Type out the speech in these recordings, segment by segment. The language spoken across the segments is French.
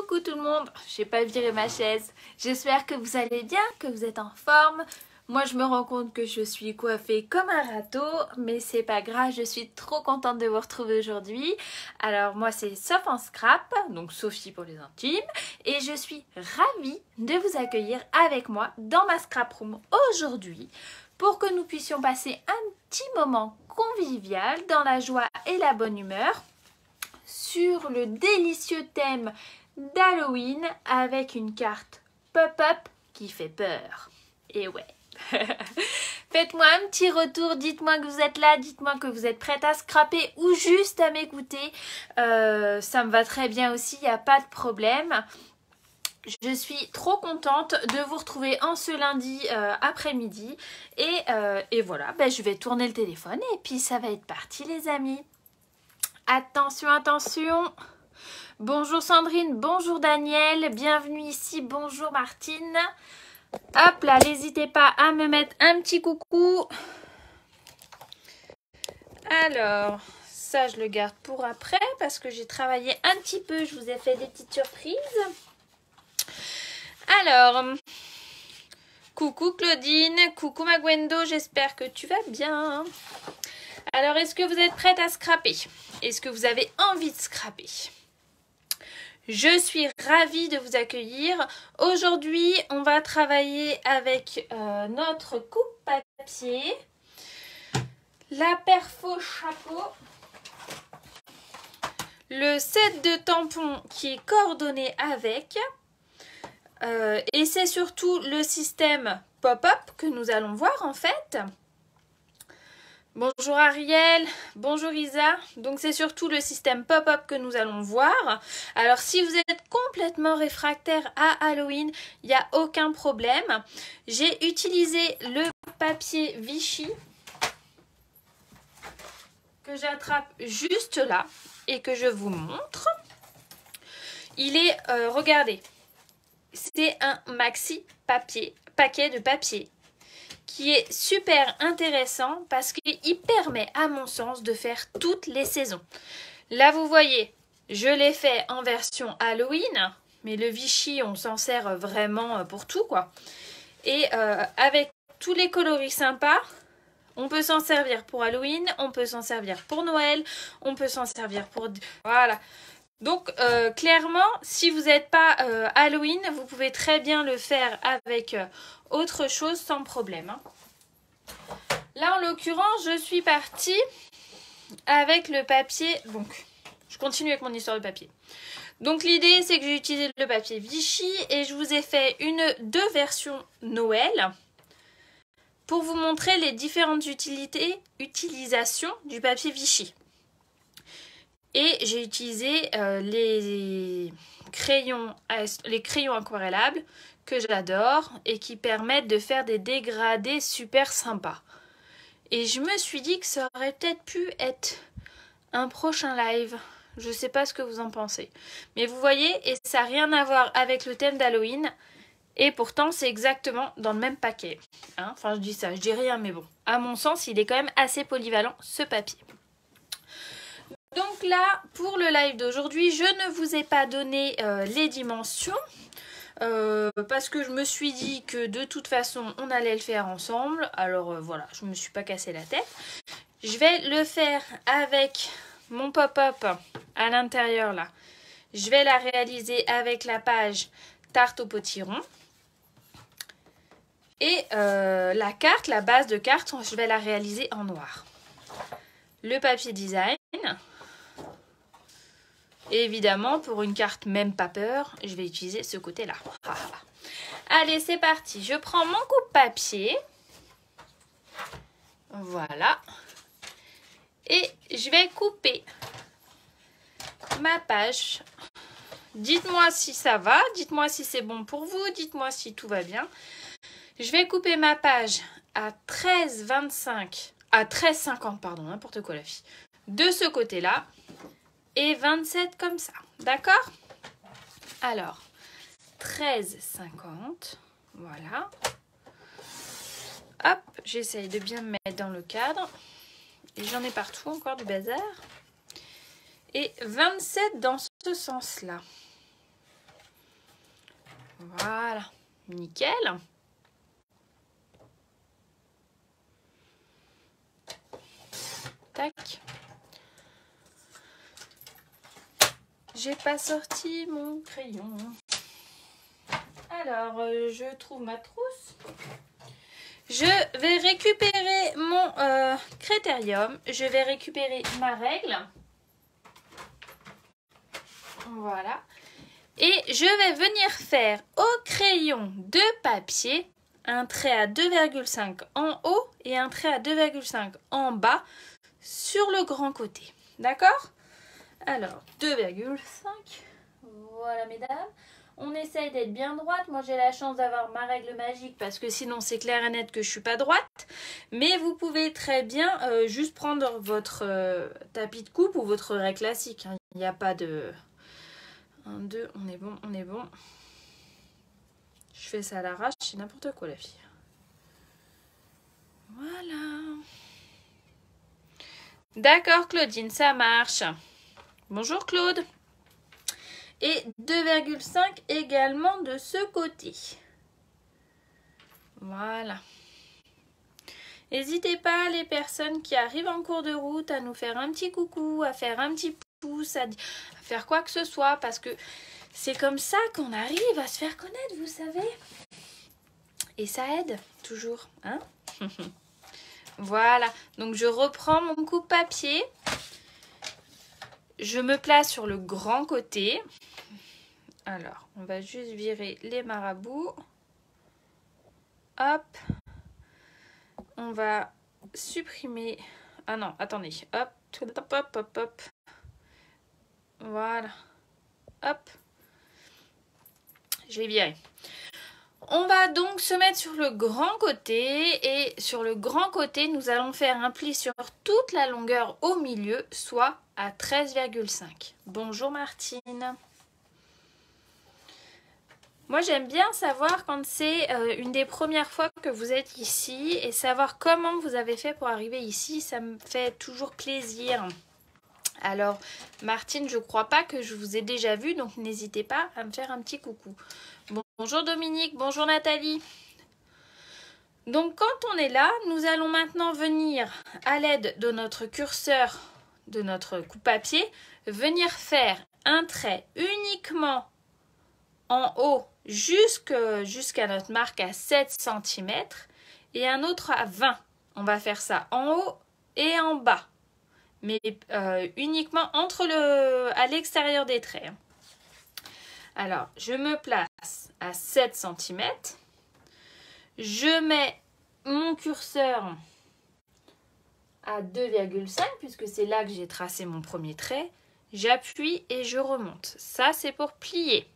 Coucou tout le monde, j'ai pas viré ma chaise. J'espère que vous allez bien, que vous êtes en forme. Moi je me rends compte que je suis coiffée comme un râteau, mais c'est pas grave, je suis trop contente de vous retrouver aujourd'hui. Alors moi c'est Sof en Scrap, donc Sophie pour les intimes, et je suis ravie de vous accueillir avec moi dans ma scrap room aujourd'hui pour que nous puissions passer un petit moment convivial dans la joie et la bonne humeur sur le délicieux thème d'Halloween avec une carte pop-up qui fait peur. Et ouais. Faites-moi un petit retour, dites-moi que vous êtes là, dites-moi que vous êtes prête à scraper ou juste à m'écouter. Ça me va très bien aussi, il n'y a pas de problème. Je suis trop contente de vous retrouver en ce lundi après-midi. Et voilà, je vais tourner le téléphone et puis ça va être parti les amis. Attention, attention. Bonjour Sandrine, bonjour Daniel, bienvenue ici, bonjour Martine. Hop là, n'hésitez pas à me mettre un petit coucou. Alors, ça je le garde pour après parce que j'ai travaillé un petit peu, je vous ai fait des petites surprises. Alors, coucou Claudine, coucou Magwendo, j'espère que tu vas bien. Alors, est-ce que vous êtes prête à scraper? Est-ce que vous avez envie de scraper? Je suis ravie de vous accueillir. Aujourd'hui, on va travailler avec notre coupe-papier, la perfo chapeau, le set de tampons qui est coordonné avec, et c'est surtout le système pop-up que nous allons voir en fait. Bonjour Ariel, bonjour Isa, donc c'est surtout le système pop-up que nous allons voir. Alors si vous êtes complètement réfractaire à Halloween, il n'y a aucun problème. J'ai utilisé le papier Vichy que j'attrape juste là et que je vous montre. Il est, regardez, c'est un maxi paquet de papier qui est super intéressant parce qu'il permet à mon sens de faire toutes les saisons. Là vous voyez, je l'ai fait en version Halloween, mais le Vichy on s'en sert vraiment pour tout quoi. Et avec tous les coloris sympas, on peut s'en servir pour Halloween, on peut s'en servir pour Noël, on peut s'en servir pour... Voilà. Donc clairement, si vous n'êtes pas Halloween, vous pouvez très bien le faire avec autre chose sans problème. Hein. Là en l'occurrence, je suis partie avec le papier. Donc, je continue avec mon histoire de papier. Donc l'idée c'est que j'ai utilisé le papier Vichy et je vous ai fait deux versions Noël pour vous montrer les différentes utilisations du papier Vichy. Et j'ai utilisé les crayons aquarellables que j'adore et qui permettent de faire des dégradés super sympas. Et je me suis dit que ça aurait peut-être pu être un prochain live. Je ne sais pas ce que vous en pensez. Mais vous voyez, et ça n'a rien à voir avec le thème d'Halloween. Et pourtant, c'est exactement dans le même paquet. Hein, enfin, je dis ça, je dis rien, mais bon. À mon sens, il est quand même assez polyvalent, ce papier. Donc là, pour le live d'aujourd'hui, je ne vous ai pas donné les dimensions parce que je me suis dit que de toute façon, on allait le faire ensemble. Alors voilà, je ne me suis pas cassé la tête. Je vais le faire avec mon pop-up à l'intérieur là. Je vais la réaliser avec la page tarte au potiron. Et la carte, la base de carte, je vais la réaliser en noir. Le papier design. Et évidemment, pour une carte même pas peur, je vais utiliser ce côté-là. Allez, c'est parti. Je prends mon coupe-papier. Voilà. Et je vais couper ma page. Dites-moi si ça va. Dites-moi si c'est bon pour vous. Dites-moi si tout va bien. Je vais couper ma page à 13,25. À 13,50, pardon. N'importe quoi la fille. De ce côté-là. Et 27 comme ça, d'accord? Alors, 13,50, voilà. Hop, j'essaye de bien me mettre dans le cadre. Et j'en ai partout encore du bazar. Et 27 dans ce sens-là. Voilà, nickel. Tac. J'ai pas sorti mon crayon. Alors, je trouve ma trousse. Je vais récupérer mon critérium. Je vais récupérer ma règle. Voilà. Et je vais venir faire au crayon de papier un trait à 2,5 en haut et un trait à 2,5 en bas sur le grand côté. D'accord? Alors, 2,5. Voilà, mesdames. On essaye d'être bien droite. Moi, j'ai la chance d'avoir ma règle magique parce que sinon, c'est clair et net que je ne suis pas droite. Mais vous pouvez très bien juste prendre votre tapis de coupe ou votre règle classique. Hein. Il n'y a pas de... 1, 2, on est bon, on est bon. Je fais ça à l'arrache, c'est n'importe quoi, la fille. Voilà. D'accord, Claudine, ça marche. Bonjour, Claude. Et 2,5 également de ce côté. Voilà. N'hésitez pas, les personnes qui arrivent en cours de route, à nous faire un petit coucou, à faire un petit pouce, à faire quoi que ce soit, parce que c'est comme ça qu'on arrive à se faire connaître, vous savez. Et ça aide, toujours. Hein. Voilà. Donc, je reprends mon coupe-papier. Je me place sur le grand côté. Alors, on va juste virer les marabouts. Hop. On va supprimer... Ah non, attendez. Hop, hop, hop, hop, hop. Voilà. Hop. Je l'ai viré. On va donc se mettre sur le grand côté. Et sur le grand côté, nous allons faire un pli sur toute la longueur au milieu, soit à 13,5. Bonjour Martine. Moi, j'aime bien savoir quand c'est une des premières fois que vous êtes ici et savoir comment vous avez fait pour arriver ici. Ça me fait toujours plaisir. Alors, Martine, je ne crois pas que je vous ai déjà vu, donc n'hésitez pas à me faire un petit coucou. Bonjour Dominique, bonjour Nathalie. Donc, quand on est là, nous allons maintenant venir à l'aide de notre curseur, de notre coupe-papier, venir faire un trait uniquement en haut jusqu'à notre marque à 7 cm et un autre à 20. On va faire ça en haut et en bas, mais uniquement à l'extérieur des traits. Alors, je me place à 7 cm. Je mets mon curseur à 2,5 puisque c'est là que j'ai tracé mon premier trait. J'appuie et je remonte. Ça, c'est pour plier.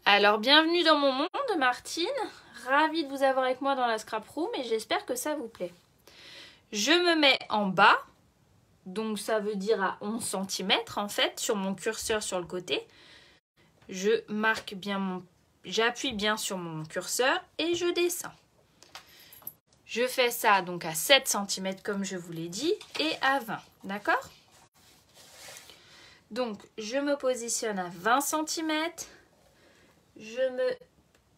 Alors, bienvenue dans mon monde, Martine. Ravie de vous avoir avec moi dans la scrap room et j'espère que ça vous plaît. Je me mets en bas, donc ça veut dire à 11 cm en fait, sur mon curseur sur le côté. Je marque bien j'appuie bien sur mon curseur et je descends. Je fais ça donc à 7 cm comme je vous l'ai dit et à 20, d'accord? Donc, je me positionne à 20 cm. Je me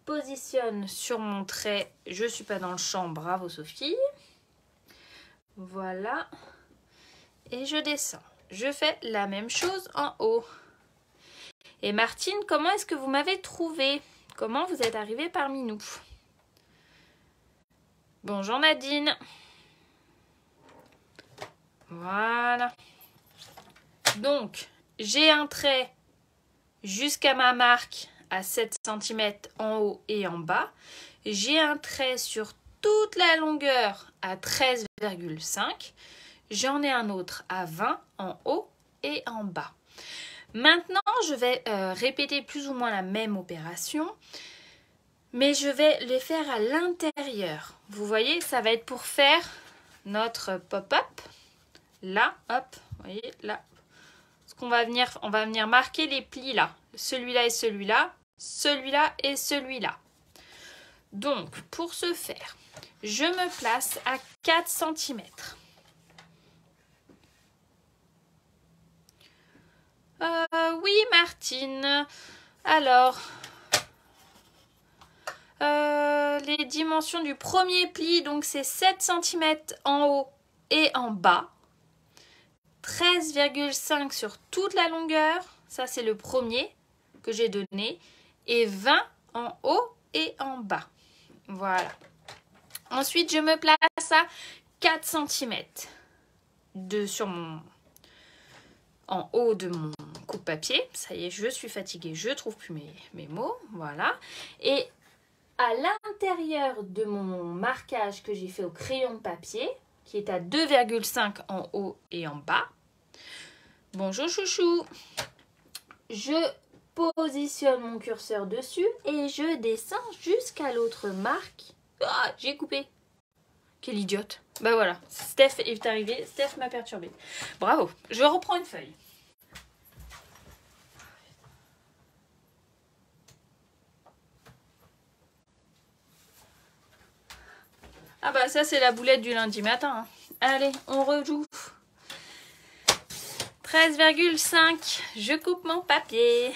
positionne sur mon trait. Je ne suis pas dans le champ. Bravo Sophie. Voilà. Et je descends. Je fais la même chose en haut. Et Martine, comment est-ce que vous m'avez trouvé? Comment vous êtes arrivée parmi nous? Bonjour Nadine. Voilà. Donc, j'ai un trait jusqu'à ma marque à 7 cm en haut et en bas. J'ai un trait sur toute la longueur à 13,5. J'en ai un autre à 20 en haut et en bas. Maintenant, je vais répéter plus ou moins la même opération, mais je vais les faire à l'intérieur. Vous voyez, ça va être pour faire notre pop-up. Là, hop, vous voyez, là. On va venir marquer les plis là. Celui-là et celui-là. Celui-là et celui-là. Donc, pour ce faire, je me place à 4 cm. Oui, Martine. Alors, les dimensions du premier pli, donc c'est 7 cm en haut et en bas. 13,5 sur toute la longueur. Ça, c'est le premier que j'ai donné. Et 20 en haut et en bas. Voilà. Ensuite, je me place à 4 cm en haut de mon coupe-papier. Ça y est, je suis fatiguée, je trouve plus mes mots. Voilà. Et à l'intérieur de mon marquage que j'ai fait au crayon de papier, qui est à 2,5 en haut et en bas. Bonjour chouchou. Je positionne mon curseur dessus et je descends jusqu'à l'autre marque. Ah, j'ai coupé. Quelle idiote. Bah voilà, Steph est arrivé, Steph m'a perturbée. Bravo, je reprends une feuille. Ah bah ça c'est la boulette du lundi matin. Hein. Allez, on rejoue. 13,5. Je coupe mon papier.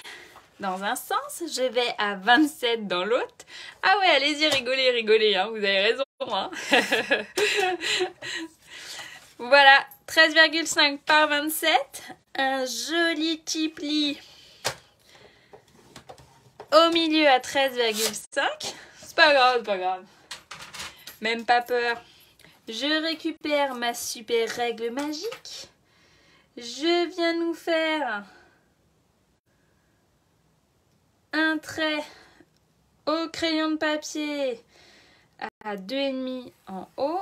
Dans un sens, je vais à 27 dans l'autre. Ah ouais, allez-y, rigolez, rigolez, hein, vous avez raison. Hein. Voilà, 13,5 par 27. Un joli petit pli au milieu à 13,5. C'est pas grave, c'est pas grave. Même pas peur. Je récupère ma super règle magique. Je viens nous faire un trait au crayon de papier à 2,5 en haut,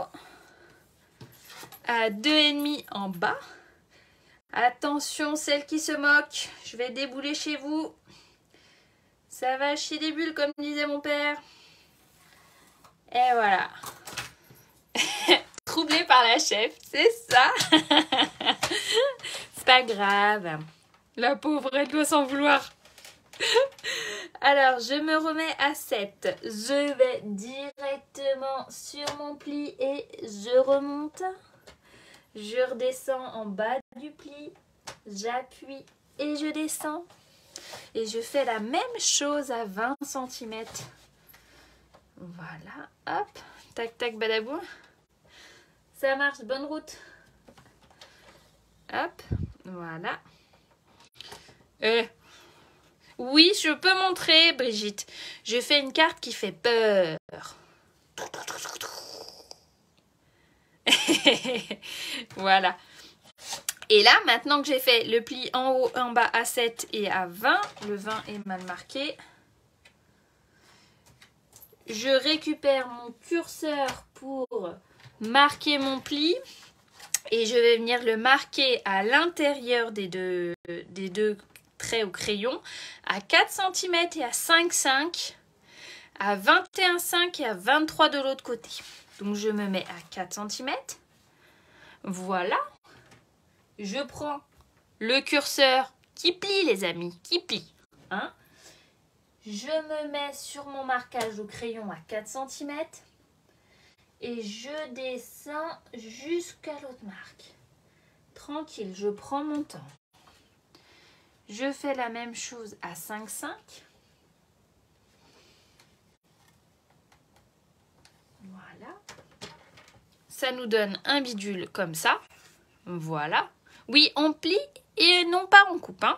à 2,5 en bas. Attention, celle qui se moque, je vais débouler chez vous. Ça va chier des bulles comme disait mon père. Et voilà. Troublée par la chef, c'est ça. C'est pas grave. La pauvre, elle doit s'en vouloir. Alors, je me remets à 7. Je vais directement sur mon pli et je remonte. Je redescends en bas du pli. J'appuie et je descends. Et je fais la même chose à 20 cm. Voilà, hop. Tac, tac, badabou. Ça marche, bonne route. Hop, voilà. Oui, je peux montrer, Brigitte. Je fais une carte qui fait peur. Voilà. Et là, maintenant que j'ai fait le pli en haut, en bas à 7 et à 20, le 20 est mal marqué. Je récupère mon curseur pour marquer mon pli. Et je vais venir le marquer à l'intérieur des deux traits au crayon à 4 cm et à 5,5, à 21,5 et à 23 de l'autre côté. Donc je me mets à 4 cm. Voilà. Je prends le curseur qui plie les amis, qui plie. Hein? Je me mets sur mon marquage au crayon à 4 cm. Et je descends jusqu'à l'autre marque. Tranquille, je prends mon temps. Je fais la même chose à 5,5. Voilà. Ça nous donne un bidule comme ça. Voilà. Oui, on plie et non pas on coupe. Hein.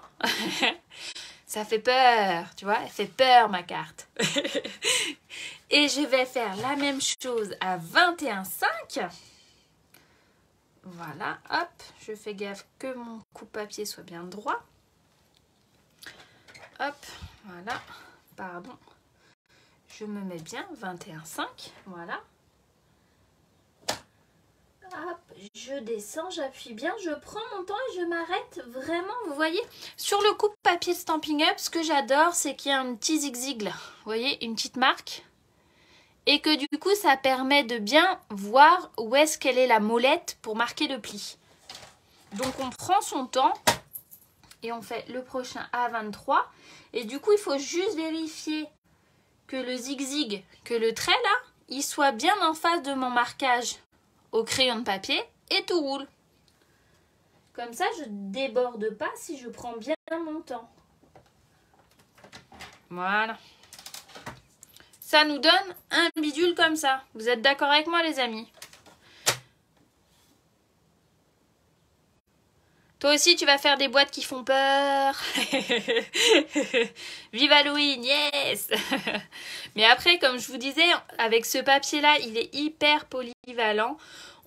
Ça fait peur, tu vois, elle fait peur ma carte. Et je vais faire la même chose à 21,5. Voilà, hop, je fais gaffe que mon coupe-papier soit bien droit. Hop, voilà, pardon. Je me mets bien, 21,5, voilà. Hop, je descends, j'appuie bien, je prends mon temps et je m'arrête vraiment, vous voyez. Sur le coupe-papier Stampin' Up, ce que j'adore, c'est qu'il y a un petit zigzag là. Vous voyez, une petite marque. Et que du coup, ça permet de bien voir où est-ce qu'elle est la molette pour marquer le pli. Donc, on prend son temps et on fait le prochain à 23. Et du coup, il faut juste vérifier que le zigzag, que le trait là, il soit bien en face de mon marquage au crayon de papier et tout roule. Comme ça, je ne déborde pas si je prends bien mon temps. Voilà. Ça nous donne un bidule comme ça. Vous êtes d'accord avec moi, les amis? Toi aussi, tu vas faire des boîtes qui font peur. Vive Halloween, yes. Mais après, comme je vous disais, avec ce papier-là, il est hyper polyvalent.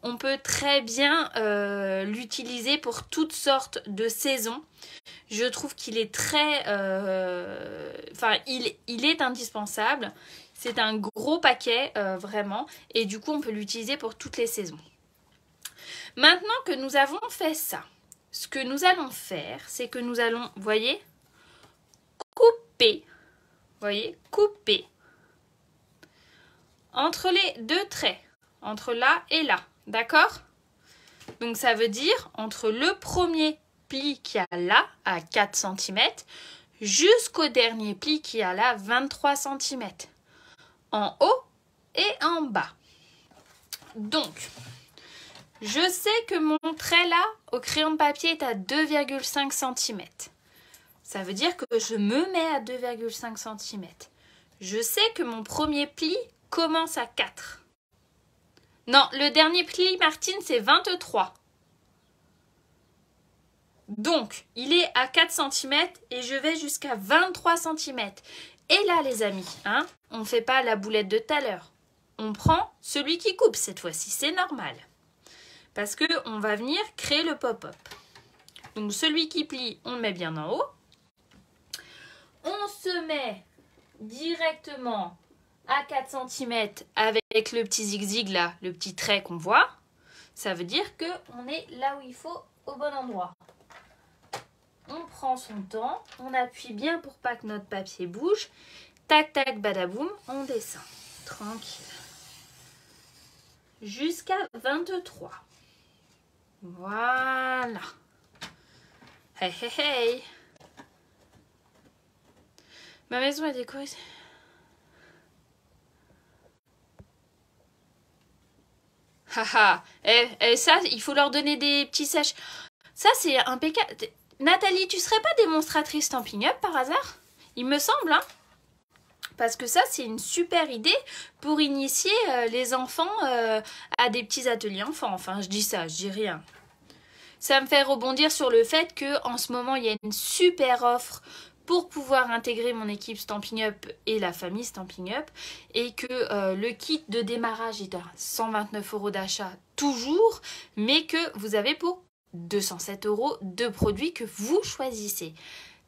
On peut très bien l'utiliser pour toutes sortes de saisons. Je trouve qu'il est très... il est indispensable. C'est un gros paquet, vraiment. Et du coup, on peut l'utiliser pour toutes les saisons. Maintenant que nous avons fait ça, ce que nous allons faire, c'est que nous allons, voyez, couper. Voyez, couper. Entre les deux traits. Entre là et là. D'accord? Donc, ça veut dire entre le premier pli qui a là, à 4 cm, jusqu'au dernier pli qui a là, 23 cm. En haut et en bas. Donc, je sais que mon trait là, au crayon de papier, est à 2,5 cm. Ça veut dire que je me mets à 2,5 cm. Je sais que mon premier pli commence à 4. Non, le dernier pli, Martine, c'est 23. Donc, il est à 4 cm et je vais jusqu'à 23 cm. Et là, les amis, hein, on ne fait pas la boulette de tout à l'heure. On prend celui qui coupe cette fois-ci, c'est normal. Parce qu'on va venir créer le pop-up. Donc, celui qui plie, on le met bien en haut. On se met directement à 4 cm avec le petit zigzag là, le petit trait qu'on voit. Ça veut dire qu'on est là où il faut, au bon endroit. On prend son temps, on appuie bien pour pas que notre papier bouge. Tac, tac, badaboum, on descend. Tranquille. Jusqu'à 23. Voilà. Hey, hey, hey. Ma maison est décorée. Haha. Et ça, il faut leur donner des petits sèches. Ça, c'est impeccable. Nathalie, tu serais pas démonstratrice Stampin' Up par hasard? Il me semble, hein? Parce que ça, c'est une super idée pour initier les enfants à des petits ateliers enfants. Enfin, je dis ça, je dis rien. Ça me fait rebondir sur le fait qu'en ce moment, il y a une super offre pour pouvoir intégrer mon équipe Stampin' Up et la famille Stampin' Up. Et que le kit de démarrage est à 129 € d'achat toujours, mais que vous avez pour 207 € de produits que vous choisissez.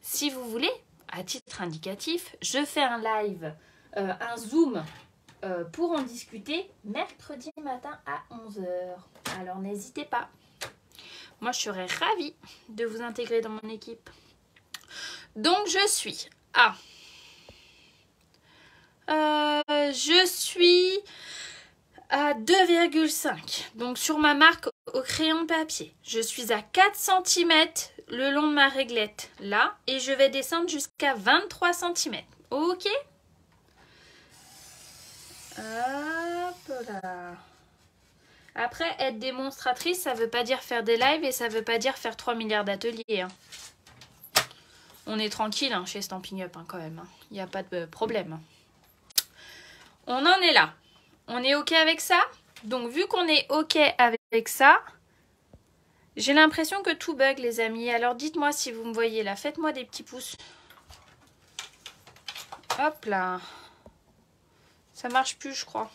Si vous voulez, à titre indicatif, je fais un live, un Zoom pour en discuter mercredi matin à 11 h. Alors n'hésitez pas. Moi, je serais ravie de vous intégrer dans mon équipe. Donc, je suis à... je suis à 2,5. Donc, sur ma marque au crayon de papier. Je suis à 4 cm le long de ma réglette, là. Et je vais descendre jusqu'à 23 cm. Ok? Hop là. Après, être démonstratrice, ça veut pas dire faire des lives et ça veut pas dire faire 3 milliards d'ateliers. Hein. On est tranquille hein, chez Stampin' Up hein, quand même. Il n'y a pas de problème. On en est là. On est OK avec ça? Donc, vu qu'on est OK avec ça, j'ai l'impression que tout bug, les amis. Alors, dites-moi si vous me voyez là. Faites-moi des petits pouces. Hop là. Ça marche plus, je crois.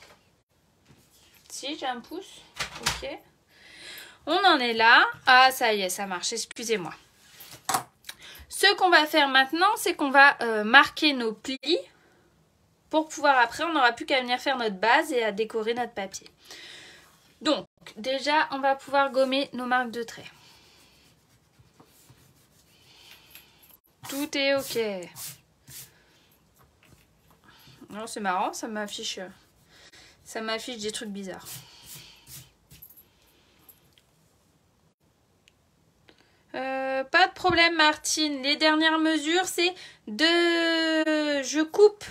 Si, j'ai un pouce. OK. On en est là. Ah, ça y est, ça marche. Excusez-moi. Ce qu'on va faire maintenant, c'est qu'on va marquer nos plis. Pour pouvoir après, on n'aura plus qu'à venir faire notre base et à décorer notre papier. Donc, déjà, on va pouvoir gommer nos marques de traits. Tout est OK. Non, c'est marrant, ça m'affiche des trucs bizarres. Pas de problème, Martine. Les dernières mesures, c'est je coupe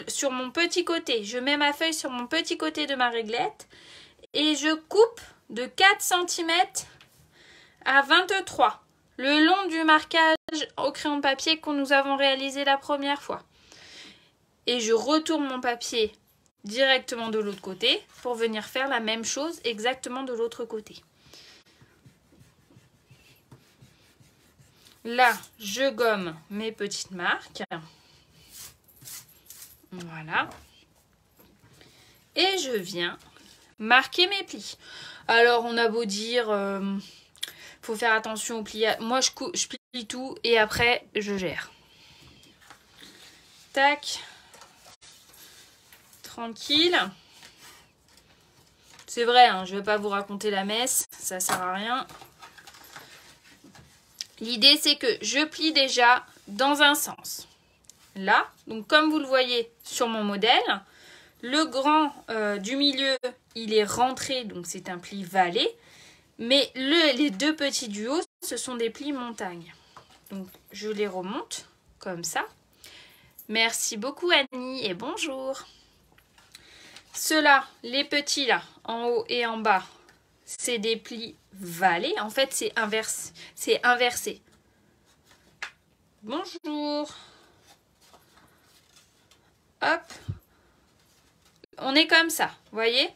sur mon petit côté. Je mets ma feuille sur mon petit côté de ma réglette et je coupe de 4 cm à 23 le long du marquage au crayon de papier que nous avons réalisé la première fois. et je retourne mon papier directement de l'autre côté pour venir faire la même chose exactement de l'autre côté. Là, je gomme mes petites marques. Voilà. Et je viens marquer mes plis. Alors, on a beau dire, faut faire attention au pliage. Moi, je plie tout et après, je gère. Tac. Tranquille. C'est vrai, hein, je ne vais pas vous raconter la messe. Ça sert à rien. L'idée, c'est que je plie déjà dans un sens. Là, donc comme vous le voyez sur mon modèle, le grand du milieu, il est rentré, donc c'est un pli valet. Mais les deux petits du haut, ce sont des plis montagnes. Donc, je les remonte comme ça. Merci beaucoup Annie et bonjour. Ceux-là, les petits là, en haut et en bas, c'est des plis valets. En fait, c'est inversé. Bonjour. Hop. On est comme ça, vous voyez ?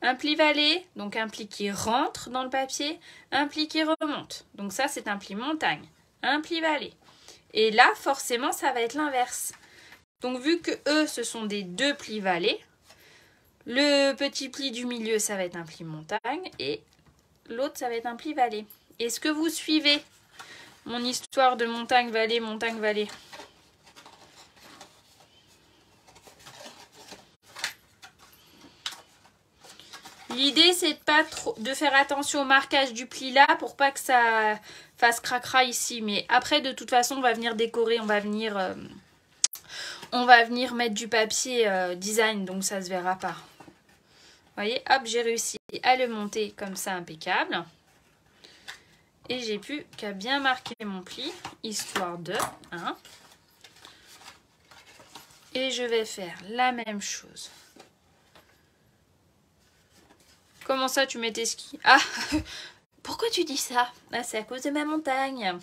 Un pli valet, donc un pli qui rentre dans le papier, un pli qui remonte. Donc ça, c'est un pli montagne, un pli valet. Et là, forcément, ça va être l'inverse. Donc vu que eux, ce sont des deux plis valets, le petit pli du milieu, ça va être un pli montagne et l'autre, ça va être un pli valet. Est-ce que vous suivez mon histoire de montagne-valet, montagne-valet ? L'idée, c'est de faire attention au marquage du pli là pour pas que ça fasse cracra ici. Mais après, de toute façon, on va venir décorer, on va venir mettre du papier design, donc ça se verra pas. Vous voyez, hop, j'ai réussi à le monter comme ça, impeccable. Et j'ai plus qu'à bien marquer mon pli, histoire de... Hein. Et je vais faire la même chose. Comment ça, tu mets tes skis? Ah, pourquoi tu dis ça? Ah, c'est à cause de ma montagne.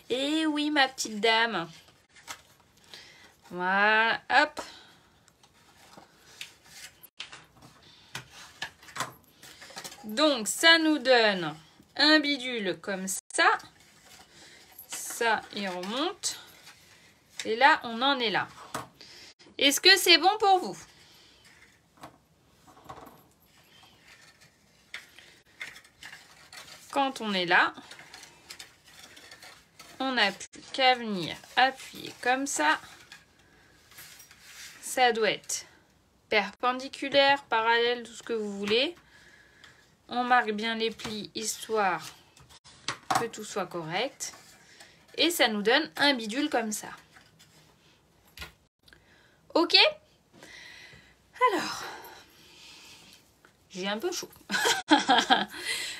Eh oui, ma petite dame. Voilà, hop. Donc, ça nous donne un bidule comme ça. Ça, il remonte. Et là, on en est là. Est-ce que c'est bon pour vous? Quand on est là, on n'a plus qu'à venir appuyer comme ça. Ça doit être perpendiculaire, parallèle, tout ce que vous voulez. On marque bien les plis, histoire que tout soit correct. Et ça nous donne un bidule comme ça. Ok? Alors, j'ai un peu chaud.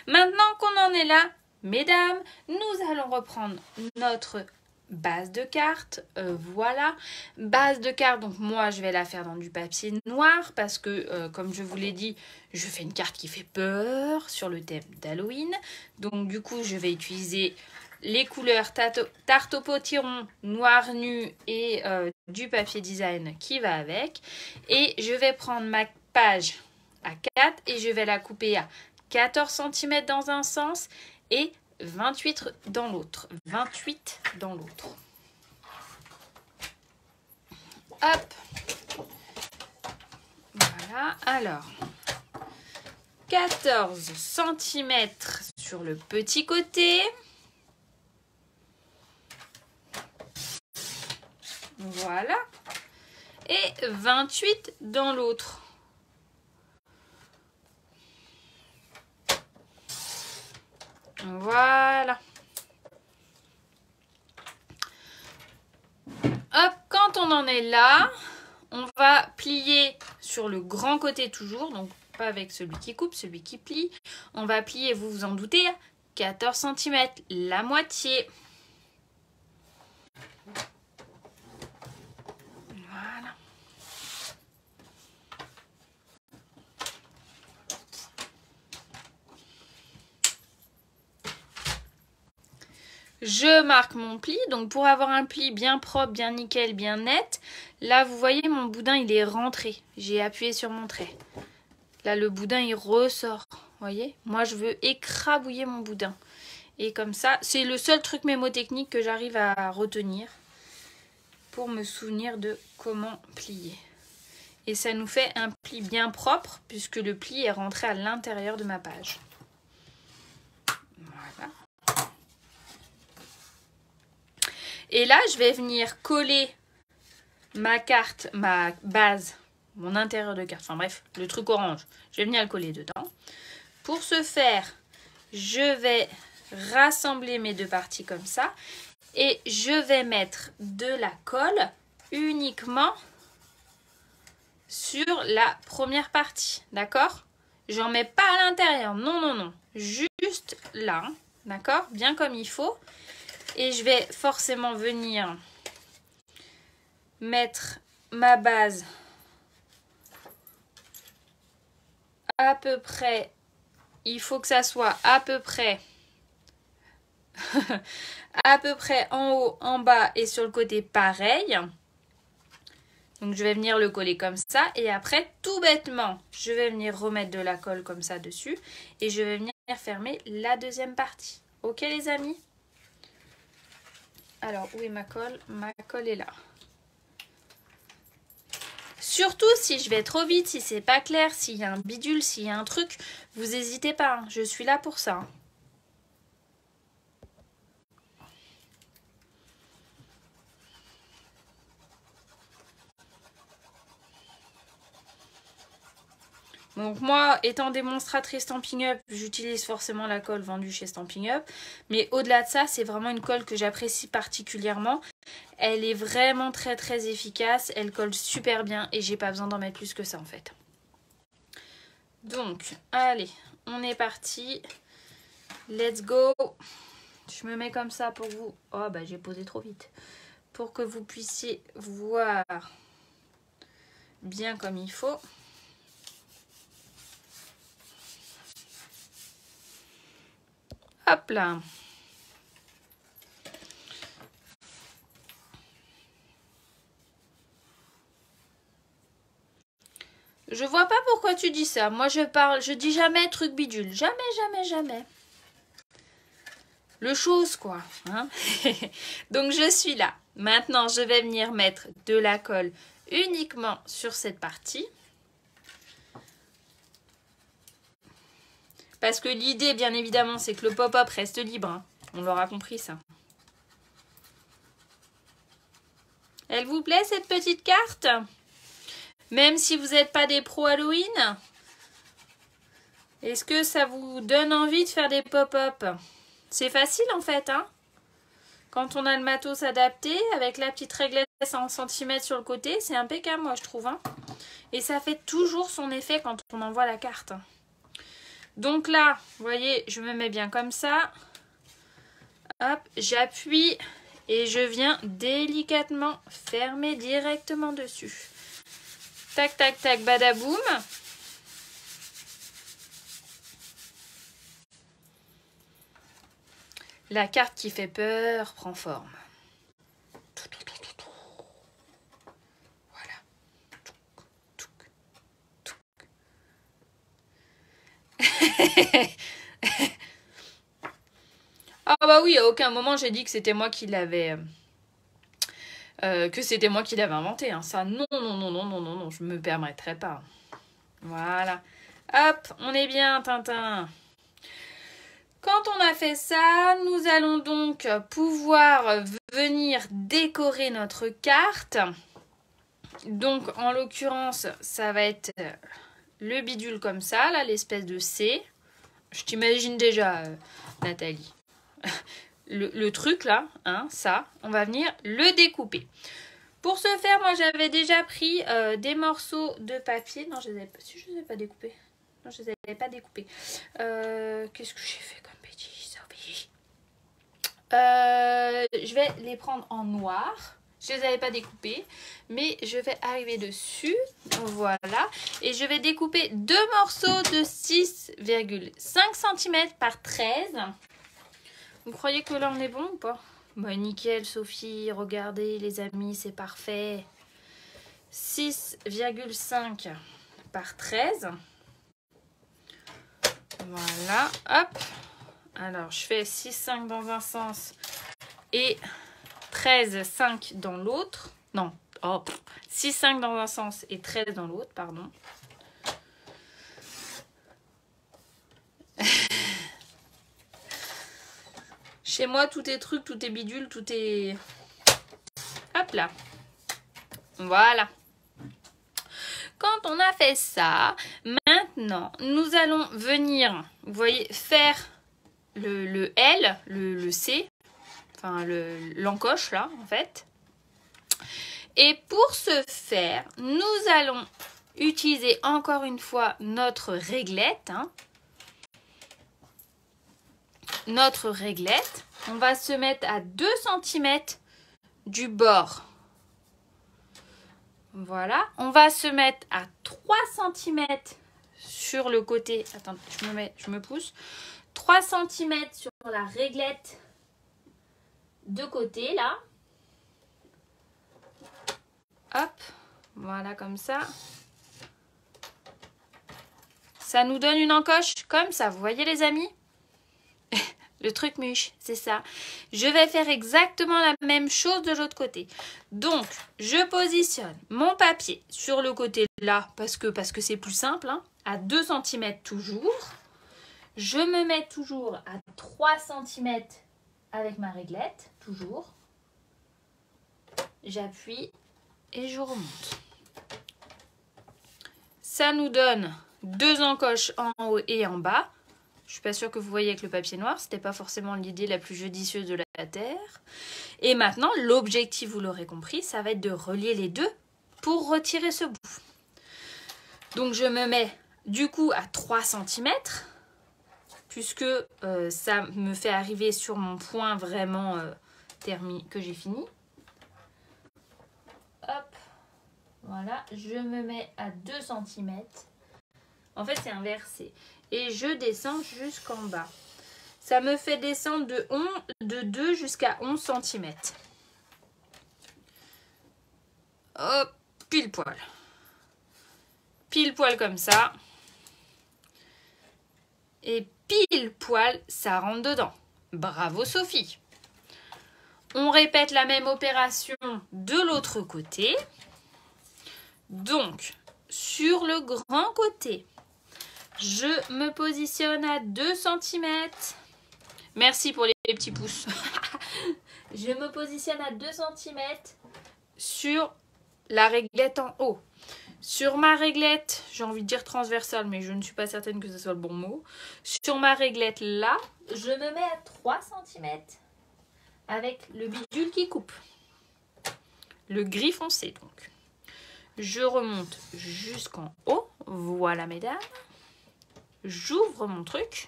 Maintenant qu'on en est là, mesdames, nous allons reprendre notre base de carte. Voilà, base de carte, donc moi je vais la faire dans du papier noir parce que comme je vous l'ai dit, je fais une carte qui fait peur sur le thème d'Halloween. Donc du coup je vais utiliser les couleurs tarte au potiron, noir nu et du papier design qui va avec. Et je vais prendre ma page à 4 et je vais la couper à 14 cm dans un sens et 28 dans l'autre. 28 dans l'autre. Hop. Voilà. Alors, 14 cm sur le petit côté. Voilà. Et 28 dans l'autre. Voilà. Hop, quand on en est là, on va plier sur le grand côté toujours, donc pas avec celui qui coupe, celui qui plie. On va plier, vous vous en doutez, 14 cm, la moitié. Voilà. je marque mon pli. Donc pour avoir un pli bien propre, bien nickel, bien net, là vous voyez mon boudin il est rentré. J'ai appuyé sur mon trait. Là le boudin il ressort. Vous voyez? Moi je veux écrabouiller mon boudin. Et comme ça, c'est le seul truc mémotechnique que j'arrive à retenir pour me souvenir de comment plier. Et ça nous fait un pli bien propre puisque le pli est rentré à l'intérieur de ma page. Voilà. Et là, je vais venir coller ma carte, ma base, mon intérieur de carte. Enfin bref, le truc orange. Je vais venir le coller dedans. Pour ce faire, je vais rassembler mes deux parties comme ça. Et je vais mettre de la colle uniquement sur la première partie. D'accord? J'en mets pas à l'intérieur. Non, non, non. Juste là. D'accord? Bien comme il faut. Et je vais forcément venir mettre ma base à peu près. Il faut que ça soit à peu près à peu près en haut, en bas et sur le côté pareil. Donc je vais venir le coller comme ça et après tout bêtement je vais venir remettre de la colle comme ça dessus et je vais venir fermer la deuxième partie. Ok les amis? Alors où est ma colle? Ma colle est là. Surtout si je vais trop vite, si c'est pas clair, s'il y a un bidule, s'il y a un truc, vous n'hésitez pas, hein, je suis là pour ça. Donc moi, étant démonstratrice Stampin' Up, j'utilise forcément la colle vendue chez Stampin' Up. Mais au-delà de ça, c'est vraiment une colle que j'apprécie particulièrement. Elle est vraiment très très efficace, elle colle super bien et j'ai pas besoin d'en mettre plus que ça en fait. Donc, allez, on est parti. Let's go. Je me mets comme ça pour vous. Oh bah j'ai posé trop vite. Pour que vous puissiez voir bien comme il faut. Hop là. Je vois pas pourquoi tu dis ça. Moi je dis jamais truc bidule. Jamais, jamais, jamais. Le chose quoi. Hein. Donc je suis là. Maintenant je vais venir mettre de la colle uniquement sur cette partie. Parce que l'idée, bien évidemment, c'est que le pop-up reste libre. Hein. On l'aura compris, ça. Elle vous plaît, cette petite carte? Même si vous n'êtes pas des pros Halloween? Est-ce que ça vous donne envie de faire des pop-up? C'est facile, en fait. Hein, quand on a le matos adapté, avec la petite réglette en centimètres sur le côté, c'est impeccable, moi, je trouve. Hein. Et ça fait toujours son effet quand on envoie la carte. Donc là, vous voyez, je me mets bien comme ça. Hop, j'appuie et je viens délicatement fermer directement dessus. Tac, tac, tac, badaboum. La carte qui fait peur prend forme. Ah bah oui, à aucun moment j'ai dit que c'était moi qui l'avais inventé. Hein. Ça, non, non, non, non, non, non, non, je me permettrai pas. Voilà. Hop, on est bien, Tintin. Quand on a fait ça, nous allons donc pouvoir venir décorer notre carte. Donc, en l'occurrence, ça va être le bidule comme ça, là, l'espèce de C. Je t'imagine déjà, Nathalie. Le truc là, hein, ça, on va venir le découper. Pour ce faire, moi j'avais déjà pris des morceaux de papier. Non, je les avais pas découpés. Non, je les avais pas découpés. Qu'est-ce que j'ai fait comme bêtise? Je vais les prendre en noir. Je les avais pas découpés, mais je vais arriver dessus. Voilà. Et je vais découper deux morceaux de 6,5 cm par 13. Vous croyez que là on est bon ou pas? Bah nickel Sophie, regardez les amis, c'est parfait. 6,5 par 13. Voilà, hop. Alors je fais 6,5 dans un sens et 13,5 dans l'autre. Non, oh, 6,5 dans un sens et 13 dans l'autre, pardon. Chez moi, tout est truc, tout est bidule, tout est... Hop là. Voilà. Quand on a fait ça, maintenant, nous allons venir, vous voyez, faire le L, le C, enfin l'encoche là, en fait. Et pour ce faire, nous allons utiliser encore une fois notre réglette. Hein. Notre réglette, on va se mettre à 2 cm du bord. Voilà, on va se mettre à 3 cm sur le côté. Attends, je me pousse. 3 cm sur la réglette de côté, là. Hop, voilà comme ça. Ça nous donne une encoche comme ça, vous voyez les amis? Le truc mûche, c'est ça. Je vais faire exactement la même chose de l'autre côté. Donc, je positionne mon papier sur le côté là, parce que c'est plus simple, hein, à 2 cm toujours. Je me mets toujours à 3 cm avec ma réglette, toujours. J'appuie et je remonte. Ça nous donne 2 encoches en haut et en bas. Je suis pas sûre que vous voyez avec le papier noir. C'était pas forcément l'idée la plus judicieuse de la Terre. Et maintenant, l'objectif, vous l'aurez compris, ça va être de relier les deux pour retirer ce bout. Donc, je me mets du coup à 3 cm puisque ça me fait arriver sur mon point vraiment que j'ai fini. Hop, voilà, je me mets à 2 cm. En fait, c'est inversé. Et je descends jusqu'en bas. Ça me fait descendre de 2 jusqu'à 11 cm. Hop, pile poil. Pile poil comme ça. Et pile poil, ça rentre dedans. Bravo Sophie. On répète la même opération de l'autre côté. Donc, sur le grand côté, je me positionne à 2 cm. Merci pour les petits pouces. Je me positionne à 2 cm sur la réglette en haut. Sur ma réglette, j'ai envie de dire transversale, mais je ne suis pas certaine que ce soit le bon mot. Sur ma réglette là, je me mets à 3 cm avec le bidule qui coupe. Le gris foncé donc. Je remonte jusqu'en haut. Voilà mesdames. J'ouvre mon truc.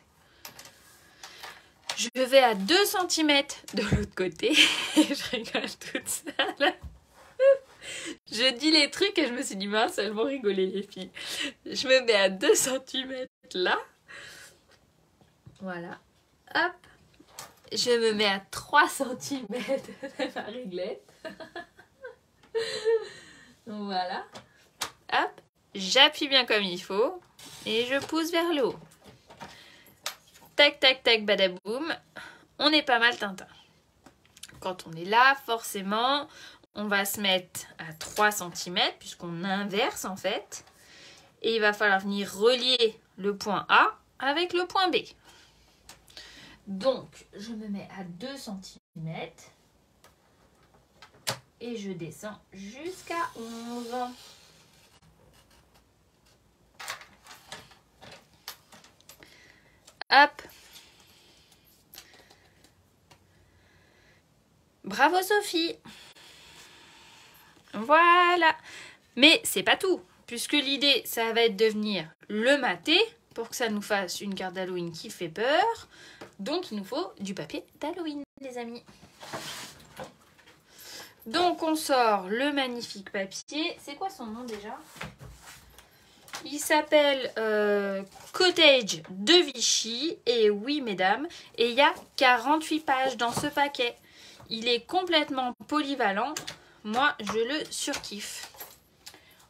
Je vais à 2 cm de l'autre côté. Je rigole toute seule. Je dis les trucs et je me suis dit, mince, elles vont rigoler les filles. Je me mets à 2 cm là. Voilà. Hop. Je me mets à 3 cm de ma réglette. Voilà. Hop. J'appuie bien comme il faut. Et je pousse vers le haut. Tac, tac, tac, badaboum. On est pas mal tintin. Quand on est là, forcément, on va se mettre à 3 cm puisqu'on inverse en fait. Et il va falloir venir relier le point A avec le point B. Donc, je me mets à 2 cm. Et je descends jusqu'à 11. Hop. Bravo Sophie. Voilà. Mais c'est pas tout. Puisque l'idée, ça va être de venir le mater pour que ça nous fasse une carte d'Halloween qui fait peur. Donc, il nous faut du papier d'Halloween, les amis. Donc, on sort le magnifique papier. C'est quoi son nom déjà? Il s'appelle Cottage de Vichy. Et oui, mesdames, et il y a 48 pages dans ce paquet. Il est complètement polyvalent. Moi, je le surkiffe.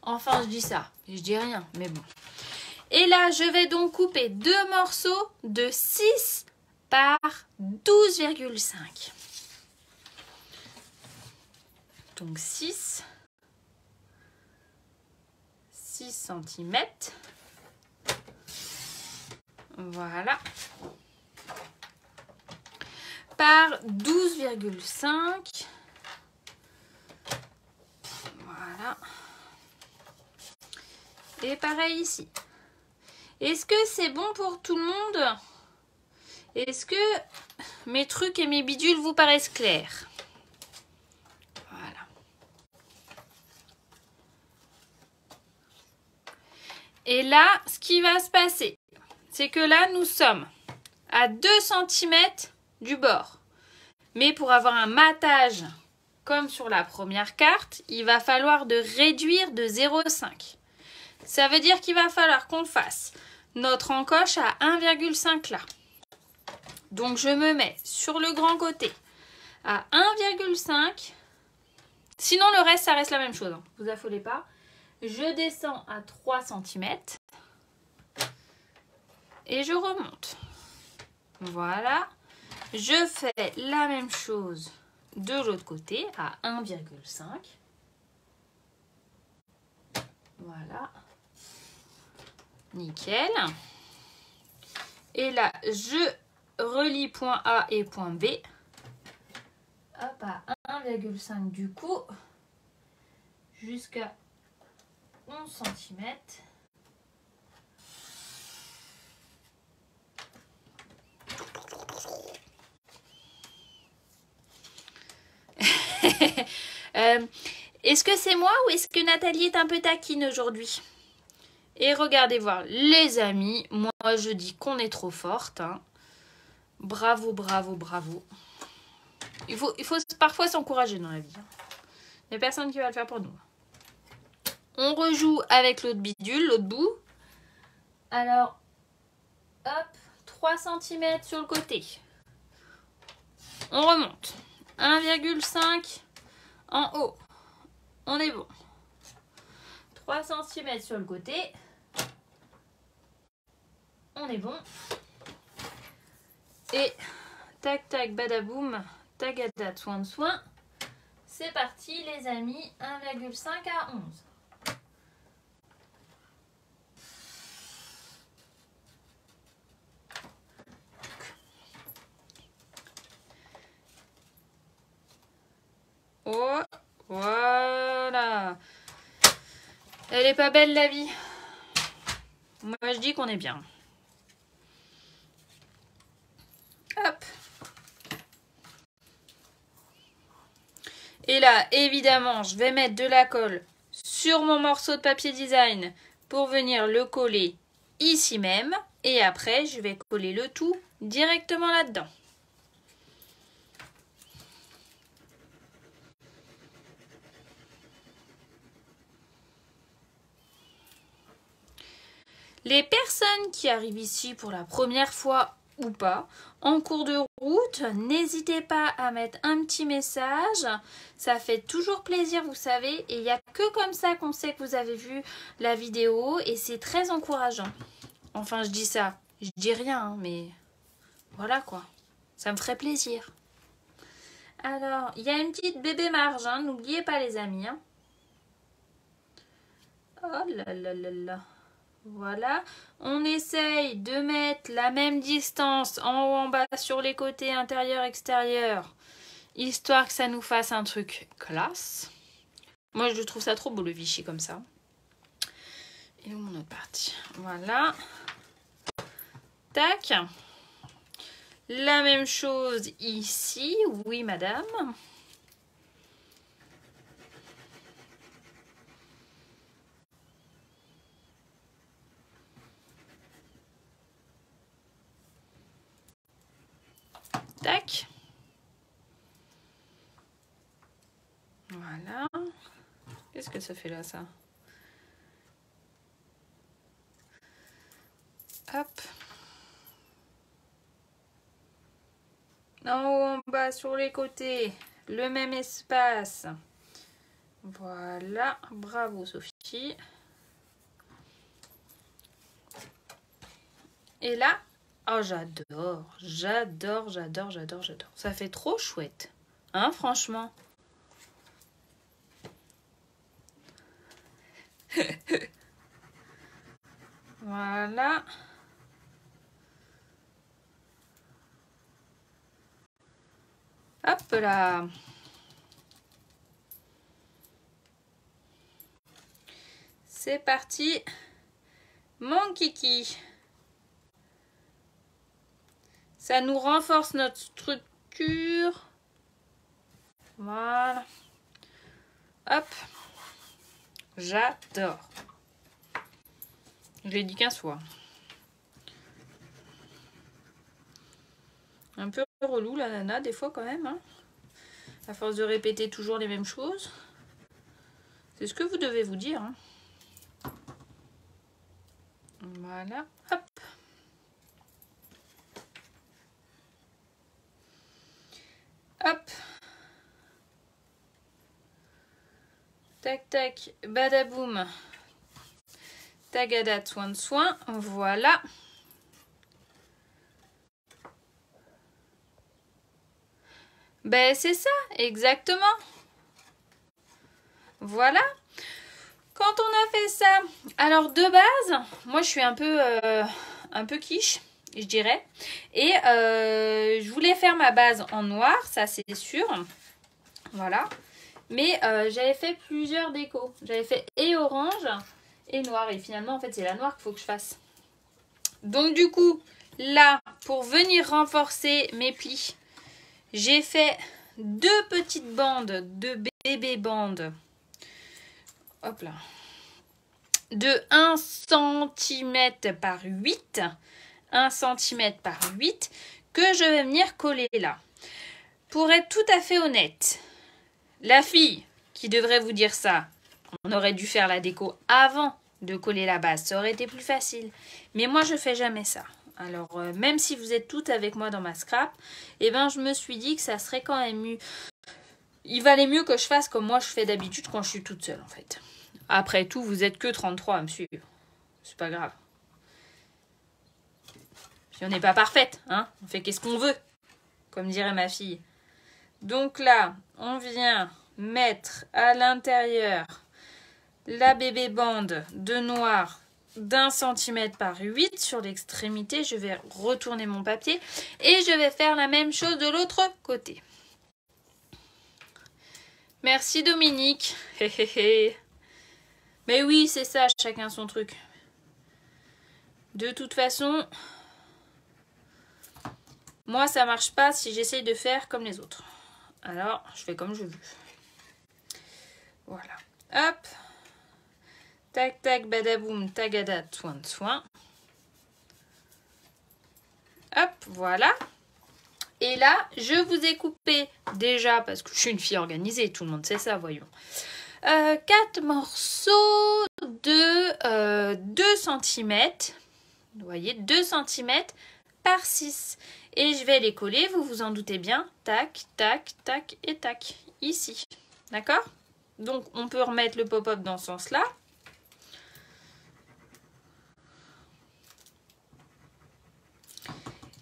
Enfin, je dis ça. Je dis rien, mais bon. Et là, je vais donc couper 2 morceaux de 6 par 12,5. Donc 6 cm. Voilà. Par 12,5. Voilà. Et pareil ici. Est-ce que c'est bon pour tout le monde? Est-ce que mes trucs et mes bidules vous paraissent clairs? Voilà. Et là, ce qui va se passer, c'est que là, nous sommes à 2 cm du bord. Mais pour avoir un matage comme sur la première carte, il va falloir de réduire de 0,5. Ça veut dire qu'il va falloir qu'on fasse notre encoche à 1,5 là. Donc je me mets sur le grand côté à 1,5. Sinon le reste, ça reste la même chose. Hein. Vous affolez pas. Je descends à 3 cm. Et je remonte. Voilà. Je fais la même chose de l'autre côté à 1,5. Voilà. Nickel. Et là, je relie point A et point B. Hop, à 1,5 du coup. Jusqu'à 11 cm. Est-ce que c'est moi ou est-ce que Nathalie est un peu taquine aujourd'hui? Et regardez voir, les amis, moi je dis qu'on est trop forte. Hein. Bravo, bravo, bravo. Il faut parfois s'encourager dans la vie. Hein. Il n'y a personne qui va le faire pour nous. On rejoue avec l'autre bidule, l'autre bout. Alors, hop, 3 cm sur le côté. On remonte. 1,5 en haut. On est bon. 3 cm sur le côté. On est bon. Et tac tac badaboum, tagada soin de soin. C'est parti les amis, 1,5 à 11. Oh, voilà. Elle est pas belle la vie. Moi je dis qu'on est bien. Hop. Et là, évidemment, je vais mettre de la colle sur mon morceau de papier design pour venir le coller ici même. Et après, je vais coller le tout directement là-dedans. Les personnes qui arrivent ici pour la première fois ou pas, en cours de route, n'hésitez pas à mettre un petit message. Ça fait toujours plaisir, vous savez. Et il n'y a que comme ça qu'on sait que vous avez vu la vidéo. Et c'est très encourageant. Enfin, je dis ça. Je dis rien, hein, mais voilà quoi. Ça me ferait plaisir. Alors, il y a une petite bébé marge. Hein, n'oubliez pas les amis. Hein. Oh là là là là. Voilà, on essaye de mettre la même distance en haut, en bas, sur les côtés, intérieur, extérieur, histoire que ça nous fasse un truc classe. Moi, je trouve ça trop beau le Vichy comme ça. Et où mon autre partie? Voilà. Tac. La même chose ici. Oui, madame. Tac. Voilà. Qu'est-ce que ça fait là, ça? sur les côtés, le même espace. Voilà, bravo Sophie. Et là, oh j'adore, j'adore, j'adore, j'adore, j'adore. Ça fait trop chouette, hein, franchement. Voilà. Hop là. C'est parti. Mon kiki. Ça nous renforce notre structure. Voilà. Hop. J'adore. Je l'ai dit 15 fois. Un peu relou la nana des fois quand même. Hein. À force de répéter toujours les mêmes choses. C'est ce que vous devez vous dire. Hein. Voilà. Hop. Hop. Tac tac. Badaboum. Tagada, soin de soin. Voilà. Ben c'est ça, exactement. Voilà. Quand on a fait ça, alors de base, moi je suis un peu quiche, je dirais. Et je voulais faire ma base en noir, ça c'est sûr. Voilà. Mais j'avais fait plusieurs décos. J'avais fait et orange et noir. Et finalement, en fait, c'est la noire qu'il faut que je fasse. Donc du coup, là, pour venir renforcer mes plis, j'ai fait 2 petites bandes de bébé bandes. Hop là. De 1 cm par 8. 1 cm par 8 que je vais venir coller là. Pour être tout à fait honnête, la fille qui devrait vous dire ça, on aurait dû faire la déco avant de coller la base. Ça aurait été plus facile. Mais moi, je fais jamais ça. Alors, même si vous êtes toutes avec moi dans ma scrap, eh ben, je me suis dit que ça serait quand même mieux. Il valait mieux que je fasse comme moi je fais d'habitude quand je suis toute seule, en fait. Après tout, vous êtes que 33 à me suivre. C'est pas grave. Puis on n'est pas parfaite, hein. On fait qu'est-ce qu'on veut, comme dirait ma fille. Donc là, on vient mettre à l'intérieur la bébé bande de noir d'1 cm par 8 sur l'extrémité. Je vais retourner mon papier et je vais faire la même chose de l'autre côté. Merci Dominique. Mais oui, c'est ça, chacun son truc. De toute façon, moi ça marche pas si j'essaye de faire comme les autres. Alors, je fais comme je veux. Voilà. Hop. Tac, tac, badaboum, tagada, soin de soin. Hop, voilà. Et là, je vous ai coupé déjà, parce que je suis une fille organisée, tout le monde sait ça, voyons. 4 morceaux de 2 cm. Vous voyez, 2 cm par 6. Et je vais les coller, vous vous en doutez bien. Tac, tac, tac et tac. Ici. D'accord? Donc, on peut remettre le pop-up dans ce sens-là.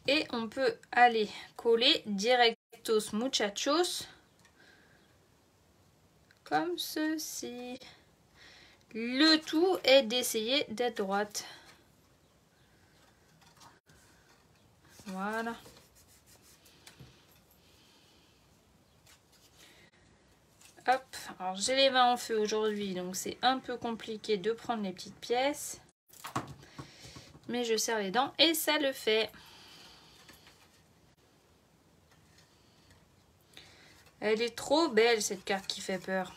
Et on peut aller coller directos muchachos. Comme ceci. Le tout est d'essayer d'être droite. Voilà. Hop. Alors j'ai les mains en feu aujourd'hui, donc c'est un peu compliqué de prendre les petites pièces. Mais je serre les dents et ça le fait. Elle est trop belle cette carte qui fait peur.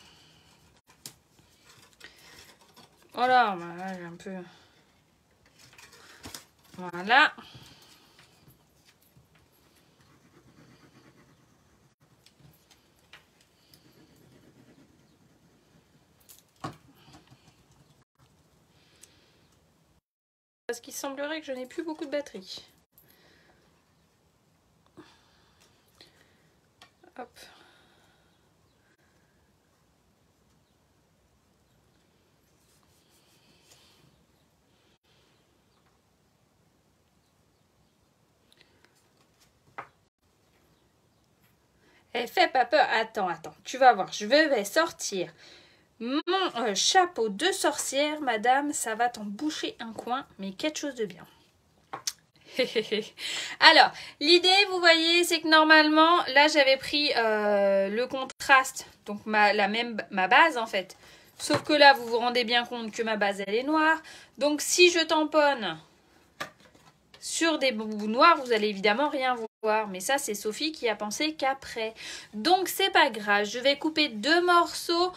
Voilà, là j'ai un peu... Voilà. Parce qu'il semblerait que je n'ai plus beaucoup de batterie. Hop. Elle fait pas peur. Attends, tu vas voir. Je vais sortir mon chapeau de sorcière, madame. Ça va t'en boucher un coin, mais quelque chose de bien. Alors, l'idée, vous voyez, c'est que normalement, là, j'avais pris le contraste, donc ma base, en fait. Sauf que là, vous vous rendez bien compte que ma base, elle est noire. Donc, si je tamponne sur des bouts noirs, vous allez évidemment rien voir. Mais ça, c'est Sophie qui a pensé qu'après. Donc, c'est pas grave. Je vais couper deux morceaux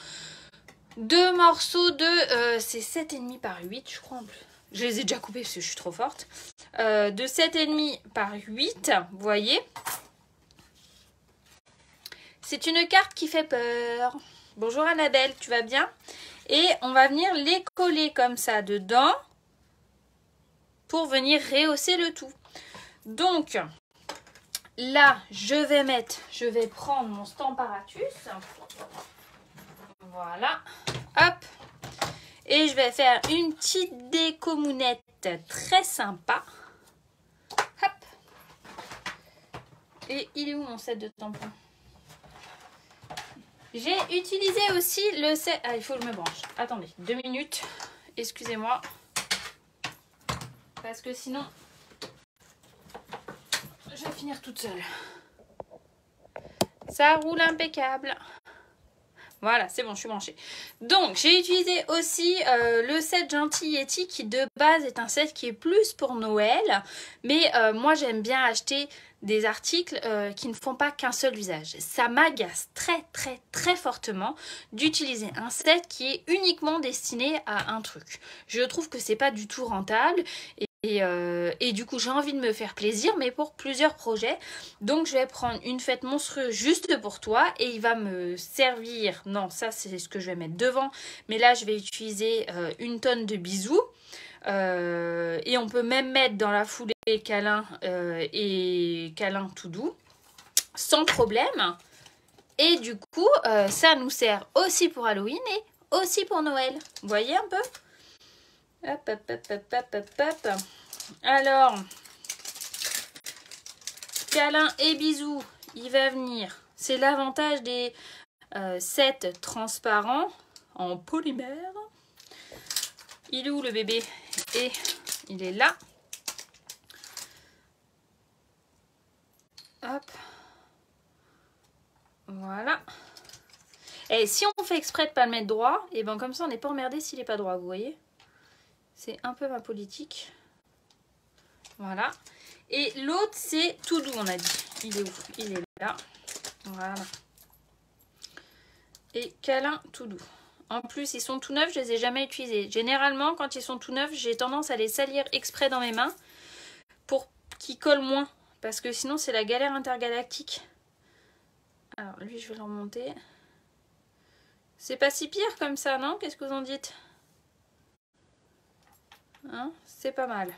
de... c'est 7,5 par 8, je crois, en plus. Je les ai déjà coupés parce que je suis trop forte. De 7,5 par 8, vous voyez. C'est une carte qui fait peur. Bonjour Annabelle, tu vas bien? Et on va venir les coller comme ça dedans pour venir rehausser le tout. Donc, là, je vais prendre mon Stamparatus. Voilà. Hop. Et je vais faire une petite décomounette très sympa. Hop. Et il est où mon set de tampons? J'ai utilisé aussi le set... Ah, il faut que je me branche. Attendez, 2 minutes. Excusez-moi. Parce que sinon, je vais finir toute seule. Ça roule impeccable. Voilà, c'est bon, je suis branchée. Donc, j'ai utilisé aussi le set Gentil Yeti qui de base est un set qui est plus pour Noël. Mais moi, j'aime bien acheter des articles qui ne font pas qu'un seul usage. Ça m'agace très fortement d'utiliser un set qui est uniquement destiné à un truc. Je trouve que c'est pas du tout rentable. Et du coup, j'ai envie de me faire plaisir, mais pour plusieurs projets. Donc, je vais prendre une fête monstrueuse juste pour toi. Et il va me servir... Non, ça, c'est ce que je vais mettre devant. Mais là, je vais utiliser une tonne de bisous. Et on peut même mettre dans la foulée câlin et câlin tout doux. Sans problème. Et du coup, ça nous sert aussi pour Halloween et aussi pour Noël. Vous voyez un peu ? Hop, hop, hop, hop, hop, hop, hop. Alors, câlin et bisous, il va venir. C'est l'avantage des sets transparents en polymère. Il est où le bébé? Et il est là. Hop. Voilà. Et si on fait exprès de ne pas le mettre droit, et ben comme ça on n'est pas emmerdé s'il n'est pas droit, vous voyez. C'est un peu ma politique. Voilà. Et l'autre, c'est tout doux, on a dit. Il est où? Il est là. Voilà. Et câlin tout doux. En plus, ils sont tout neufs, je les ai jamais utilisés. Généralement, quand ils sont tout neufs, j'ai tendance à les salir exprès dans mes mains pour qu'ils collent moins. Parce que sinon, c'est la galère intergalactique. Alors, lui, je vais le remonter. C'est pas si pire comme ça, non? Qu'est-ce que vous en dites? Hein? C'est pas mal.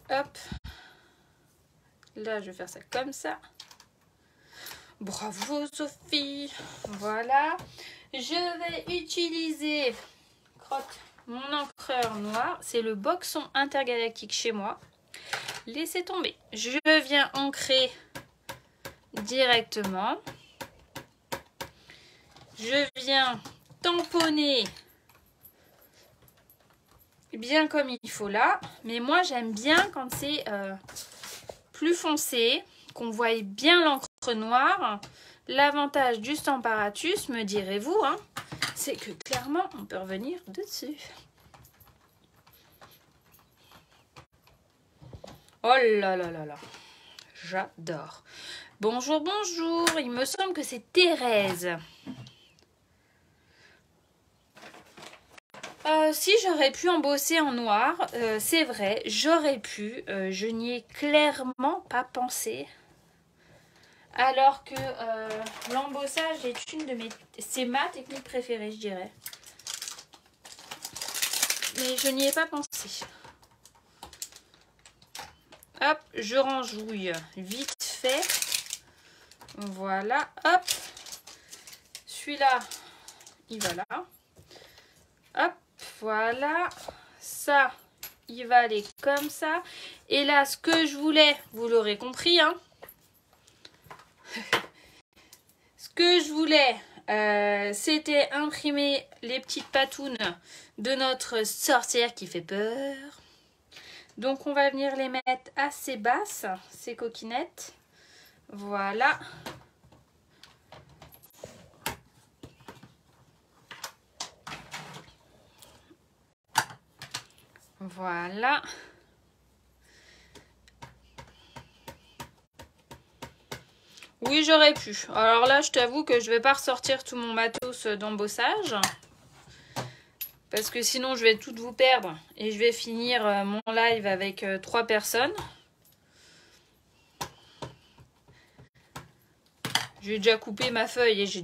Hop. Là, je vais faire ça comme ça. Bravo, Sophie. Voilà. Je vais utiliser mon encreur noir. C'est le Boxon intergalactique chez moi. Laissez tomber. Je viens ancrer directement. Je viens tamponner bien comme il faut là. Mais moi, j'aime bien quand c'est plus foncé, qu'on voit bien l'encre noire. L'avantage du Stamparatus, me direz-vous, hein, c'est que clairement, on peut revenir dessus. Oh là là là là. J'adore. Bonjour, bonjour. Il me semble que c'est Thérèse. Si j'aurais pu embosser en noir, c'est vrai, j'aurais pu. Je n'y ai clairement pas pensé. Alors que l'embossage est une de mes... C'est ma technique préférée, je dirais. Mais je n'y ai pas pensé. Hop, je rangeouille vite fait. Voilà, hop. Celui-là, il va là. Hop, voilà. Ça, il va aller comme ça. Et là, ce que je voulais, vous l'aurez compris, hein. Ce que je voulais, c'était imprimer les petites patounes de notre sorcière qui fait peur. Donc, on va venir les mettre assez basses, ces coquinettes. Voilà. Voilà. Oui, j'aurais pu. Alors là, je t'avoue que je vais pas ressortir tout mon matos d'embossage. Parce que sinon, je vais toutes vous perdre. Et je vais finir mon live avec 3 personnes. J'ai déjà coupé ma feuille et j'ai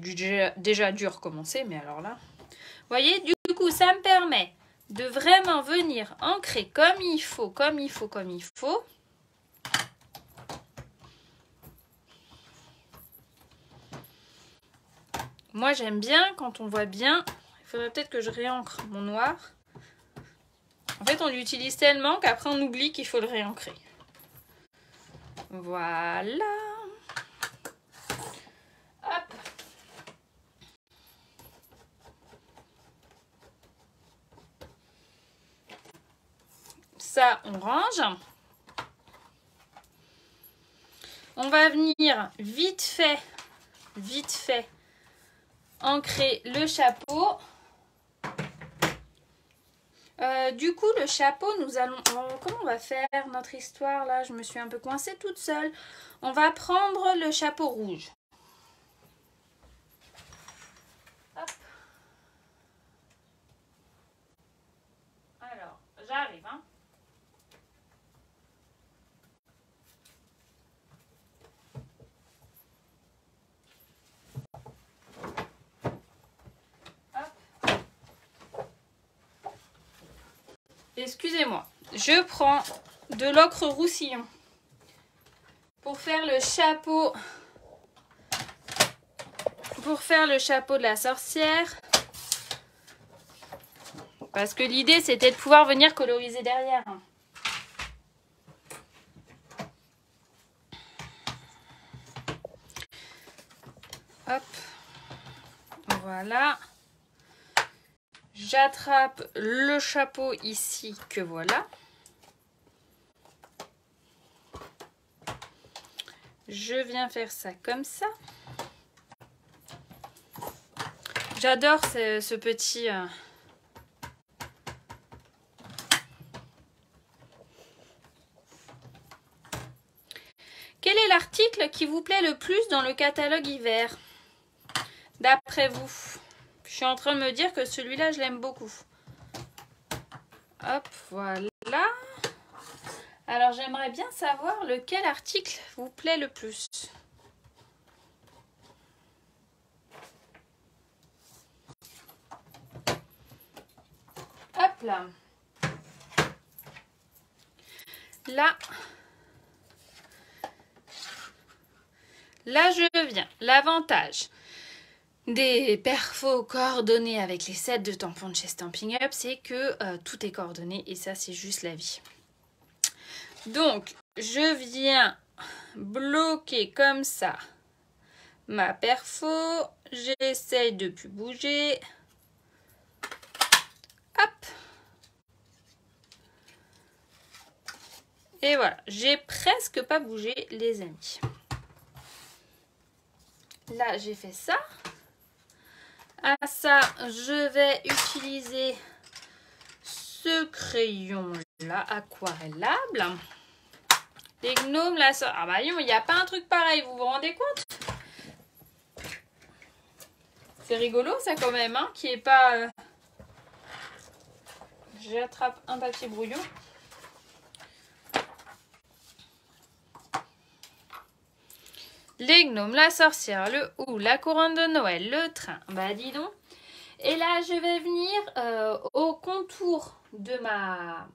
déjà dû recommencer. Mais alors là... Vous voyez, du coup, ça me permet de vraiment venir ancrer comme il faut, comme il faut, comme il faut. Moi, j'aime bien quand on voit bien. Il faudrait peut-être que je réancre mon noir. En fait, on l'utilise tellement qu'après, on oublie qu'il faut le réancrer. Voilà. Hop. Ça, on range. On va venir vite fait, ancrer le chapeau. Du coup, le chapeau, nous allons... comment on va faire notre histoire là? Je me suis un peu coincée toute seule. On va prendre le chapeau rouge. Hop. Alors, j'arrive, hein. Excusez-moi, je prends de l'ocre roussillon pour faire le chapeau. Pour faire le chapeau de la sorcière. Parce que l'idée, c'était de pouvoir venir coloriser derrière. Hop. Voilà. J'attrape le chapeau ici, que voilà. Je viens faire ça comme ça. J'adore ce petit... Quel est l'article qui vous plaît le plus dans le catalogue hiver? D'après vous? Je suis en train de me dire que celui-là, je l'aime beaucoup. Hop, voilà. Alors, j'aimerais bien savoir lequel article vous plaît le plus. Hop là. Là, je viens. L'avantage des perfos coordonnés avec les sets de tampons de chez Stampin' Up, c'est que tout est coordonné et ça, c'est juste la vie. Donc, je viens bloquer comme ça ma perfo. J'essaye de ne plus bouger. Hop. Et voilà, j'ai presque pas bougé, les amis. Là, j'ai fait ça. À ça, je vais utiliser ce crayon-là, aquarellable. Les gnomes, là, ça... Ah bah non, il n'y a pas un truc pareil, vous vous rendez compte? C'est rigolo, ça, quand même, hein, qui est pas... J'attrape un papier brouillon. Les gnomes, la sorcière, le hou, la couronne de Noël, le train. Bah dis donc. Et là, je vais venir au contour de ma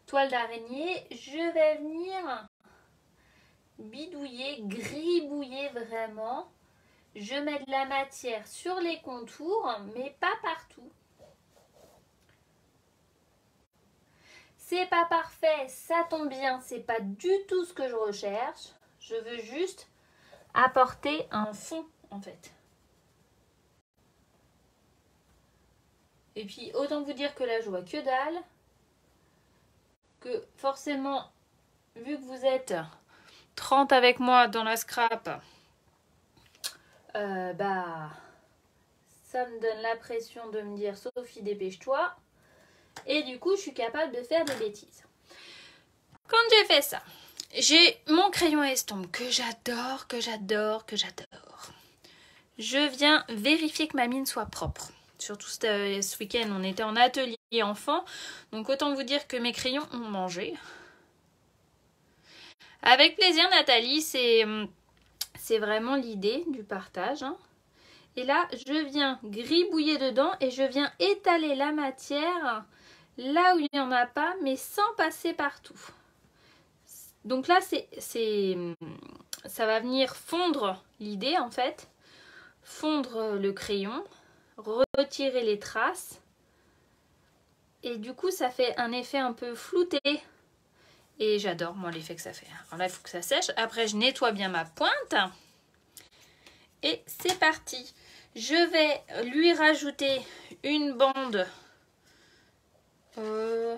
toile d'araignée. Je vais venir bidouiller, gribouiller vraiment. Je mets de la matière sur les contours, mais pas partout. C'est pas parfait, ça tombe bien, c'est pas du tout ce que je recherche. Je veux juste apporter un fond en fait. Et puis autant vous dire que là je vois que dalle. Que forcément, vu que vous êtes 30 avec moi dans la scrap, bah ça me donne la pression de me dire Sophie dépêche-toi. Et du coup je suis capable de faire des bêtises. Quand j'ai fait ça, j'ai mon crayon à estompe que j'adore, que j'adore, que j'adore. Je viens vérifier que ma mine soit propre. Surtout ce week-end, on était en atelier enfant. Donc autant vous dire que mes crayons ont mangé. Avec plaisir Nathalie, c'est vraiment l'idée du partage. Hein. Et là, je viens gribouiller dedans et je viens étaler la matière là où il n'y en a pas, mais sans passer partout. Donc là, ça va venir fondre l'idée en fait. Fondre le crayon, retirer les traces. Et du coup, ça fait un effet un peu flouté. Et j'adore, moi, l'effet que ça fait. Alors là, il faut que ça sèche. Après, je nettoie bien ma pointe. Et c'est parti. Je vais lui rajouter une bande. Ouais,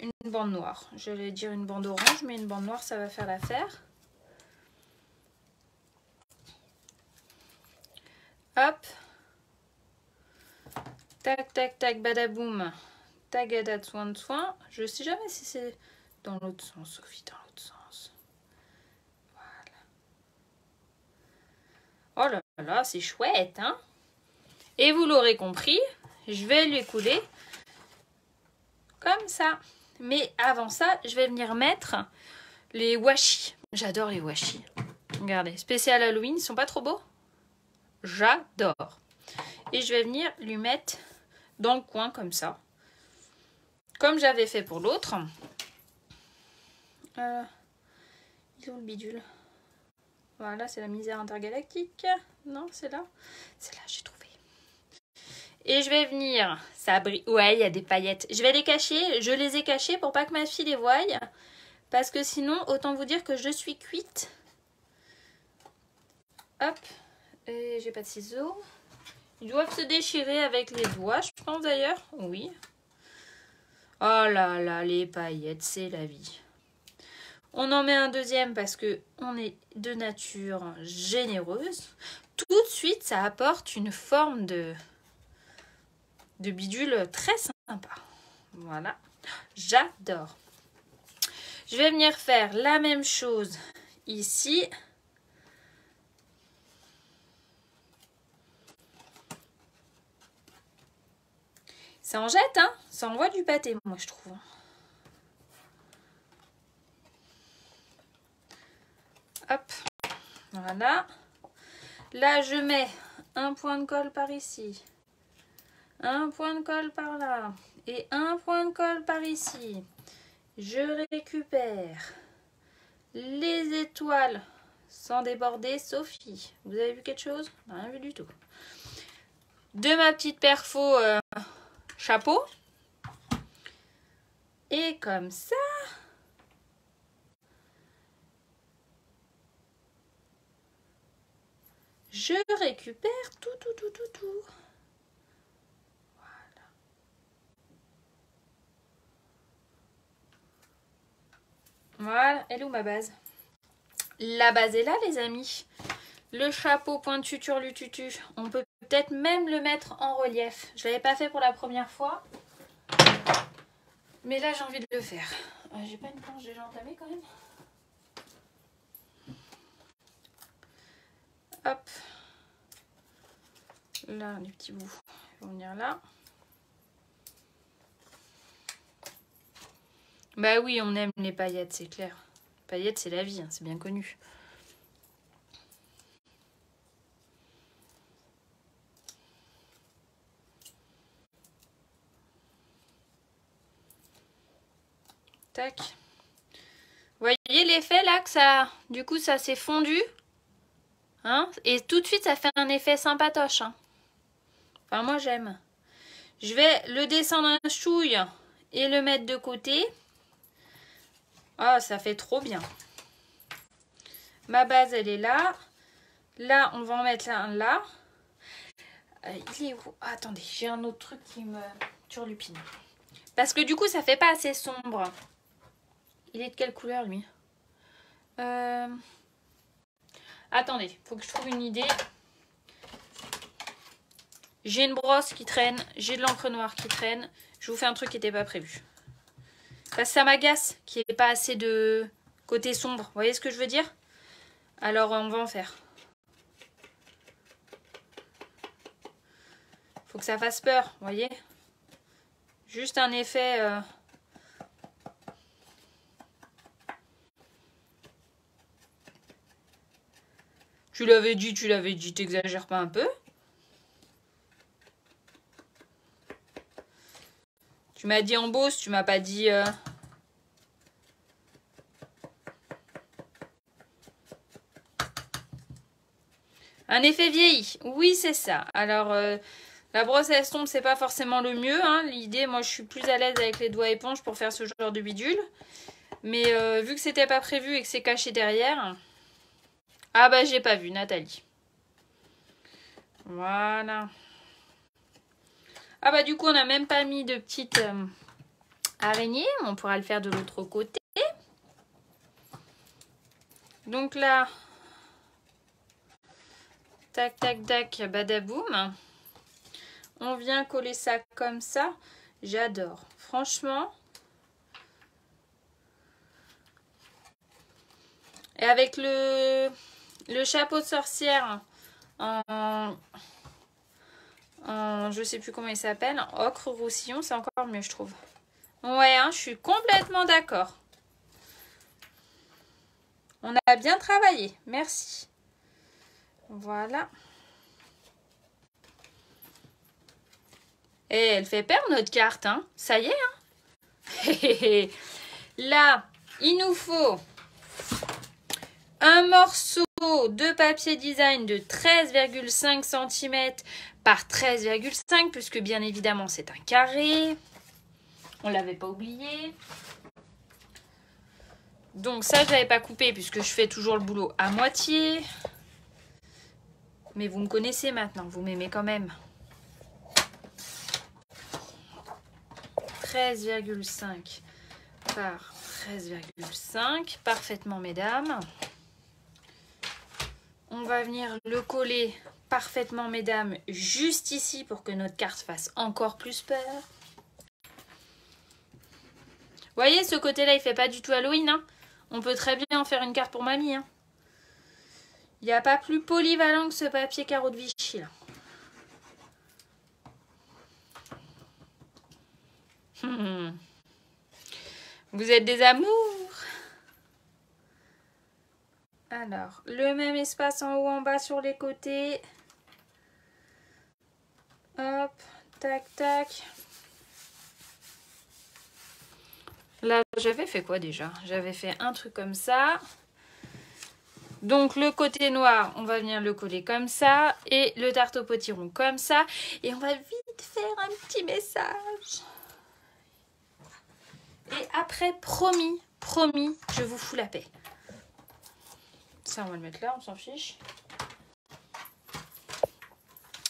une bande noire. J'allais dire une bande orange, mais une bande noire, ça va faire l'affaire. Hop. Tac, tac, tac, badaboum. Tagada, soin de soin. Je sais jamais si c'est dans l'autre sens, Sophie, dans l'autre sens. Voilà. Oh là là, c'est chouette, hein? Et vous l'aurez compris, je vais lui couler comme ça. Mais avant ça, je vais venir mettre les washi. J'adore les washi. Regardez, spécial Halloween, ils sont pas trop beaux? J'adore. Et je vais venir lui mettre dans le coin comme ça. Comme j'avais fait pour l'autre. Il est où le bidule? Voilà, c'est la misère intergalactique. Non, c'est là. C'est là, j'ai trouvé. Et je vais venir, ça brille. Ouais, il y a des paillettes. Je vais les cacher. Je les ai cachées pour pas que ma fille les voie. Parce que sinon, autant vous dire que je suis cuite. Hop. Et j'ai pas de ciseaux. Ils doivent se déchirer avec les doigts, je pense d'ailleurs. Oui. Oh là là, les paillettes, c'est la vie. On en met un deuxième parce que on est de nature généreuse. Tout de suite, ça apporte une forme de bidule très sympa. Voilà. J'adore. Je vais venir faire la même chose ici. Ça en jette, hein? Ça envoie du pâté, moi, je trouve. Hop. Voilà. Là, je mets un point de colle par ici. Un point de colle par là. Et un point de colle par ici. Je récupère les étoiles sans déborder. Sophie, vous avez vu quelque chose? Rien vu du tout. De ma petite perfo chapeau. Et comme ça, je récupère tout. Voilà. Voilà, elle est où ma base? La base est là, les amis. Le chapeau pointu turlututu. On peut peut-être même le mettre en relief. Je ne l'avais pas fait pour la première fois. Mais là, j'ai envie de le faire. J'ai pas une planche déjà entamée quand même. Hop. Là, les petits bouts vont venir là. Bah oui, on aime les paillettes, c'est clair. Paillettes, c'est la vie, hein, c'est bien connu. Tac. Vous voyez l'effet là que ça... Du coup, ça s'est fondu. Hein? Et tout de suite, ça fait un effet sympatoche. Hein. Enfin, moi, j'aime. Je vais le descendre un chouille et le mettre de côté. Ah, ça fait trop bien. Ma base, elle est là. Là, on va en mettre un là. Il est où? Ah, attendez, j'ai un autre truc qui me turlupine. Parce que du coup, ça fait pas assez sombre. Il est de quelle couleur, lui? Attendez, faut que je trouve une idée. J'ai une brosse qui traîne. J'ai de l'encre noire qui traîne. Je vous fais un truc qui n'était pas prévu. Parce que ça m'agace qu'il n'y ait pas assez de côté sombre. Vous voyez ce que je veux dire? Alors, on va en faire. Faut que ça fasse peur, vous voyez? Juste un effet... Tu l'avais dit, t'exagères pas un peu? Tu m'as dit en bosse, tu m'as pas dit... Un effet vieilli, oui c'est ça. Alors, la brosse à estompe, c'est pas forcément le mieux. Hein. L'idée, moi je suis plus à l'aise avec les doigts éponges pour faire ce genre de bidule. Mais vu que c'était pas prévu et que c'est caché derrière... Ah bah j'ai pas vu, Nathalie. Voilà. Ah bah du coup on n'a même pas mis de petites araignées. On pourra le faire de l'autre côté. Donc là, tac tac tac, badaboum. On vient coller ça comme ça. J'adore. Franchement. Et avec le chapeau de sorcière en je sais plus comment il s'appelle, ocre roussillon, c'est encore mieux je trouve. Ouais, hein, je suis complètement d'accord. On a bien travaillé, merci. Voilà. Et elle fait peur notre carte, hein. Ça y est, hein. Là, il nous faut un morceau de papier design de 13,5 cm par 13,5 puisque bien évidemment c'est un carré. On l'avait pas oublié. Donc ça je l'avais pas coupé puisque je fais toujours le boulot à moitié. Mais vous me connaissez maintenant, vous m'aimez quand même. 13,5 par 13,5. Parfaitement mesdames. On va venir le coller parfaitement mesdames juste ici pour que notre carte fasse encore plus peur. Vous voyez ce côté là il fait pas du tout Halloween. Hein, on peut très bien en faire une carte pour mamie. Hein. Il n'y a pas plus polyvalent que ce papier carreau de Vichy là. Vous êtes des amours. Alors, le même espace en haut, en bas sur les côtés. Hop, tac, tac. Là, j'avais fait quoi déjà? J'avais fait un truc comme ça. Donc, le côté noir, on va venir le coller comme ça. Et le tarte au potiron comme ça. Et on va vite faire un petit message. Et après, promis, je vous fous la paix. Ça, on va le mettre là, on s'en fiche.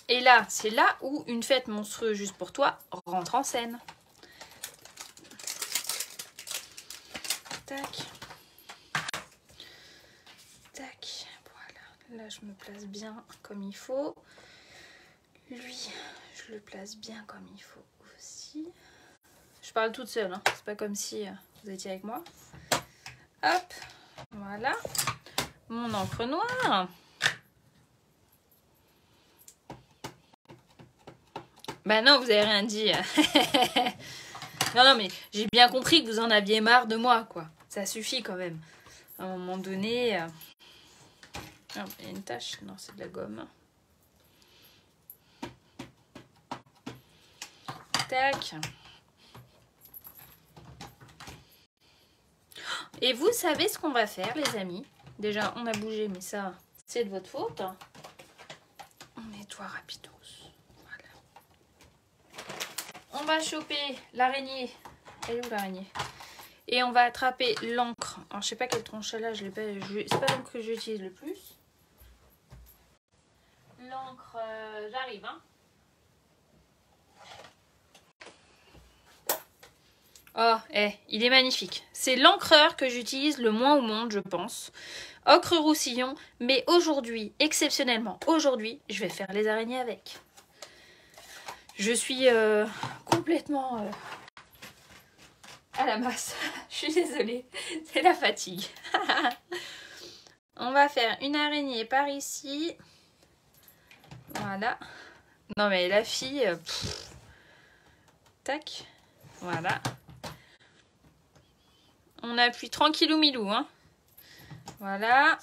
Et là, c'est là où une fête monstrueuse juste pour toi rentre en scène. Tac. Tac. Voilà. Là, je me place bien comme il faut. Lui, je le place bien comme il faut aussi. Je parle toute seule, hein. C'est pas comme si vous étiez avec moi. Hop. Voilà. Mon encre noire. Bah non, vous avez rien dit. Non, mais j'ai bien compris que vous en aviez marre de moi, quoi. Ça suffit quand même. À un moment donné... Ah, il y a une tache. Non, c'est de la gomme. Tac. Et vous savez ce qu'on va faire, les amis. Déjà, on a bougé, mais ça, c'est de votre faute. On nettoie rapidos. Voilà. On va choper l'araignée. Elle est où l'araignée? Et on va attraper l'encre. Alors, je sais pas quelle tronche là, c'est pas l'encre que j'utilise le plus. L'encre, j'arrive, hein. Oh, il est magnifique. C'est l'encreur que j'utilise le moins au monde, je pense. Ocre roussillon, mais aujourd'hui, exceptionnellement, aujourd'hui, je vais faire les araignées avec. Je suis complètement à la masse. Je suis désolée, c'est la fatigue. On va faire une araignée par ici. Voilà. Non mais la fille... Tac. Voilà. On appuie tranquillou milou, hein. Voilà.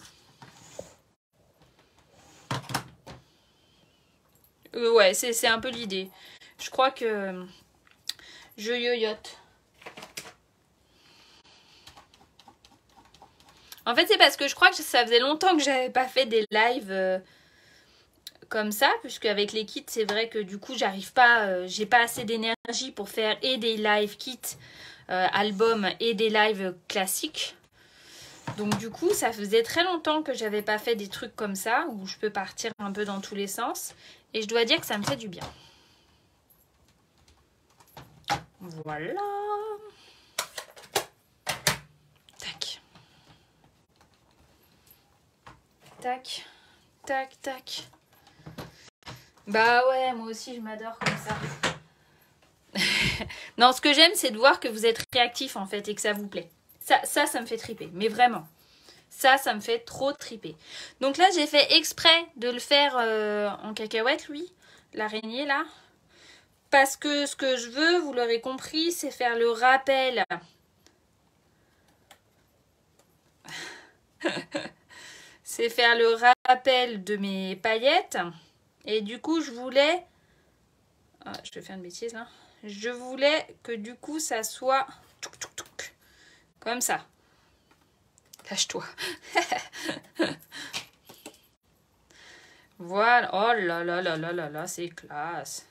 Ouais, c'est un peu l'idée. Je crois que je yoyote. En fait, c'est parce que je crois que ça faisait longtemps que j'avais pas fait des lives comme ça, puisque avec les kits, c'est vrai que du coup, j'arrive pas, j'ai pas assez d'énergie pour faire et des live kits albums et des lives classiques. Donc du coup, ça faisait très longtemps que j'avais pas fait des trucs comme ça, où je peux partir un peu dans tous les sens. Et je dois dire que ça me fait du bien. Voilà. Tac. Tac. Tac, tac. Bah ouais, moi aussi je m'adore comme ça. Non, ce que j'aime, c'est de voir que vous êtes réactif en fait et que ça vous plaît. Ça me fait triper, mais vraiment. Ça me fait trop triper. Donc là, j'ai fait exprès de le faire en cacahuète, lui, l'araignée là. Parce que ce que je veux, vous l'aurez compris, c'est faire le rappel. C'est faire le rappel de mes paillettes. Et du coup, je voulais... Ah, je vais faire une bêtise là. Je voulais que du coup, ça soit... Comme ça. Lâche-toi. Voilà. Oh là là là là là là, c'est classe.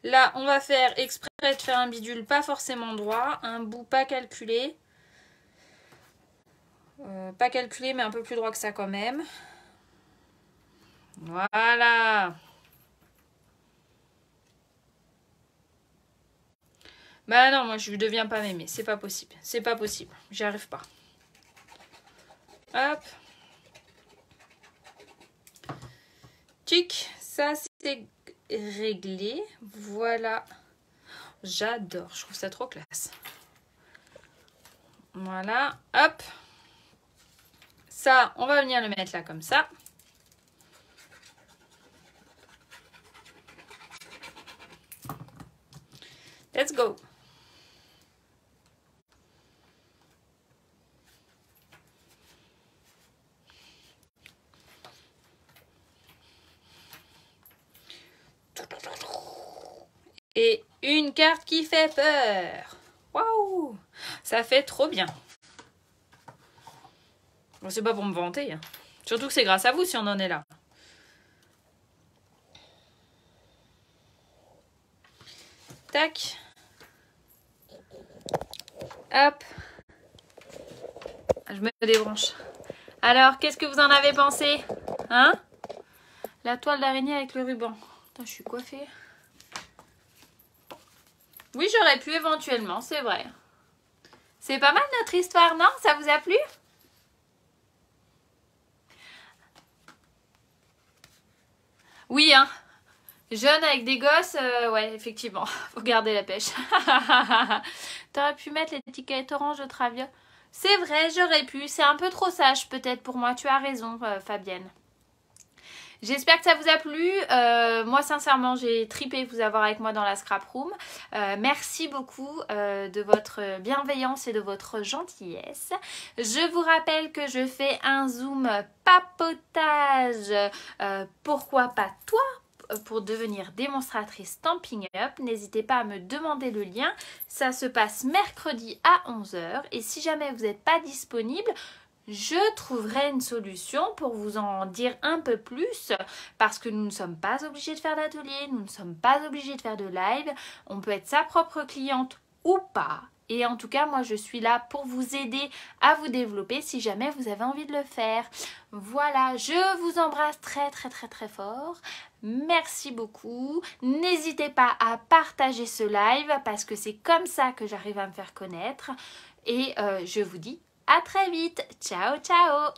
Là, on va faire exprès de faire un bidule pas forcément droit. Un bout pas calculé. Pas calculé, mais un peu plus droit que ça quand même. Voilà. Bah non, moi je deviens pas mémé. C'est pas possible. C'est pas possible. J'y arrive pas. Hop. Tic. Ça c'est réglé. Voilà. J'adore. Je trouve ça trop classe. Voilà. Hop. Ça, on va venir le mettre là comme ça. Let's go. Et une carte qui fait peur. Waouh! Ça fait trop bien. Bon, c'est pas pour me vanter. Hein. Surtout que c'est grâce à vous si on en est là. Tac. Hop. Je me débranche. Alors, qu'est-ce que vous en avez pensé? Hein? La toile d'araignée avec le ruban. Putain, je suis coiffée. Oui, j'aurais pu éventuellement, c'est vrai. C'est pas mal notre histoire, non? Ça vous a plu? Oui, hein. Jeune avec des gosses, ouais, effectivement. Faut garder la pêche. T'aurais pu mettre l'étiquette orange de Travia. C'est vrai, j'aurais pu. C'est un peu trop sage peut-être pour moi. Tu as raison, Fabienne. J'espère que ça vous a plu. Moi, sincèrement, j'ai tripé vous avoir avec moi dans la scrap room. Merci beaucoup de votre bienveillance et de votre gentillesse. Je vous rappelle que je fais un zoom papotage. Pourquoi pas toi? pour devenir démonstratrice Stampin' Up. N'hésitez pas à me demander le lien. Ça se passe mercredi à 11 h. Et si jamais vous n'êtes pas disponible, je trouverai une solution pour vous en dire un peu plus parce que nous ne sommes pas obligés de faire d'atelier, nous ne sommes pas obligés de faire de live. On peut être sa propre cliente ou pas. Et en tout cas, moi, je suis là pour vous aider à vous développer si jamais vous avez envie de le faire. Voilà, je vous embrasse très, très, très, très fort. Merci beaucoup. N'hésitez pas à partager ce live parce que c'est comme ça que j'arrive à me faire connaître. Et je vous dis à très vite. Ciao, ciao!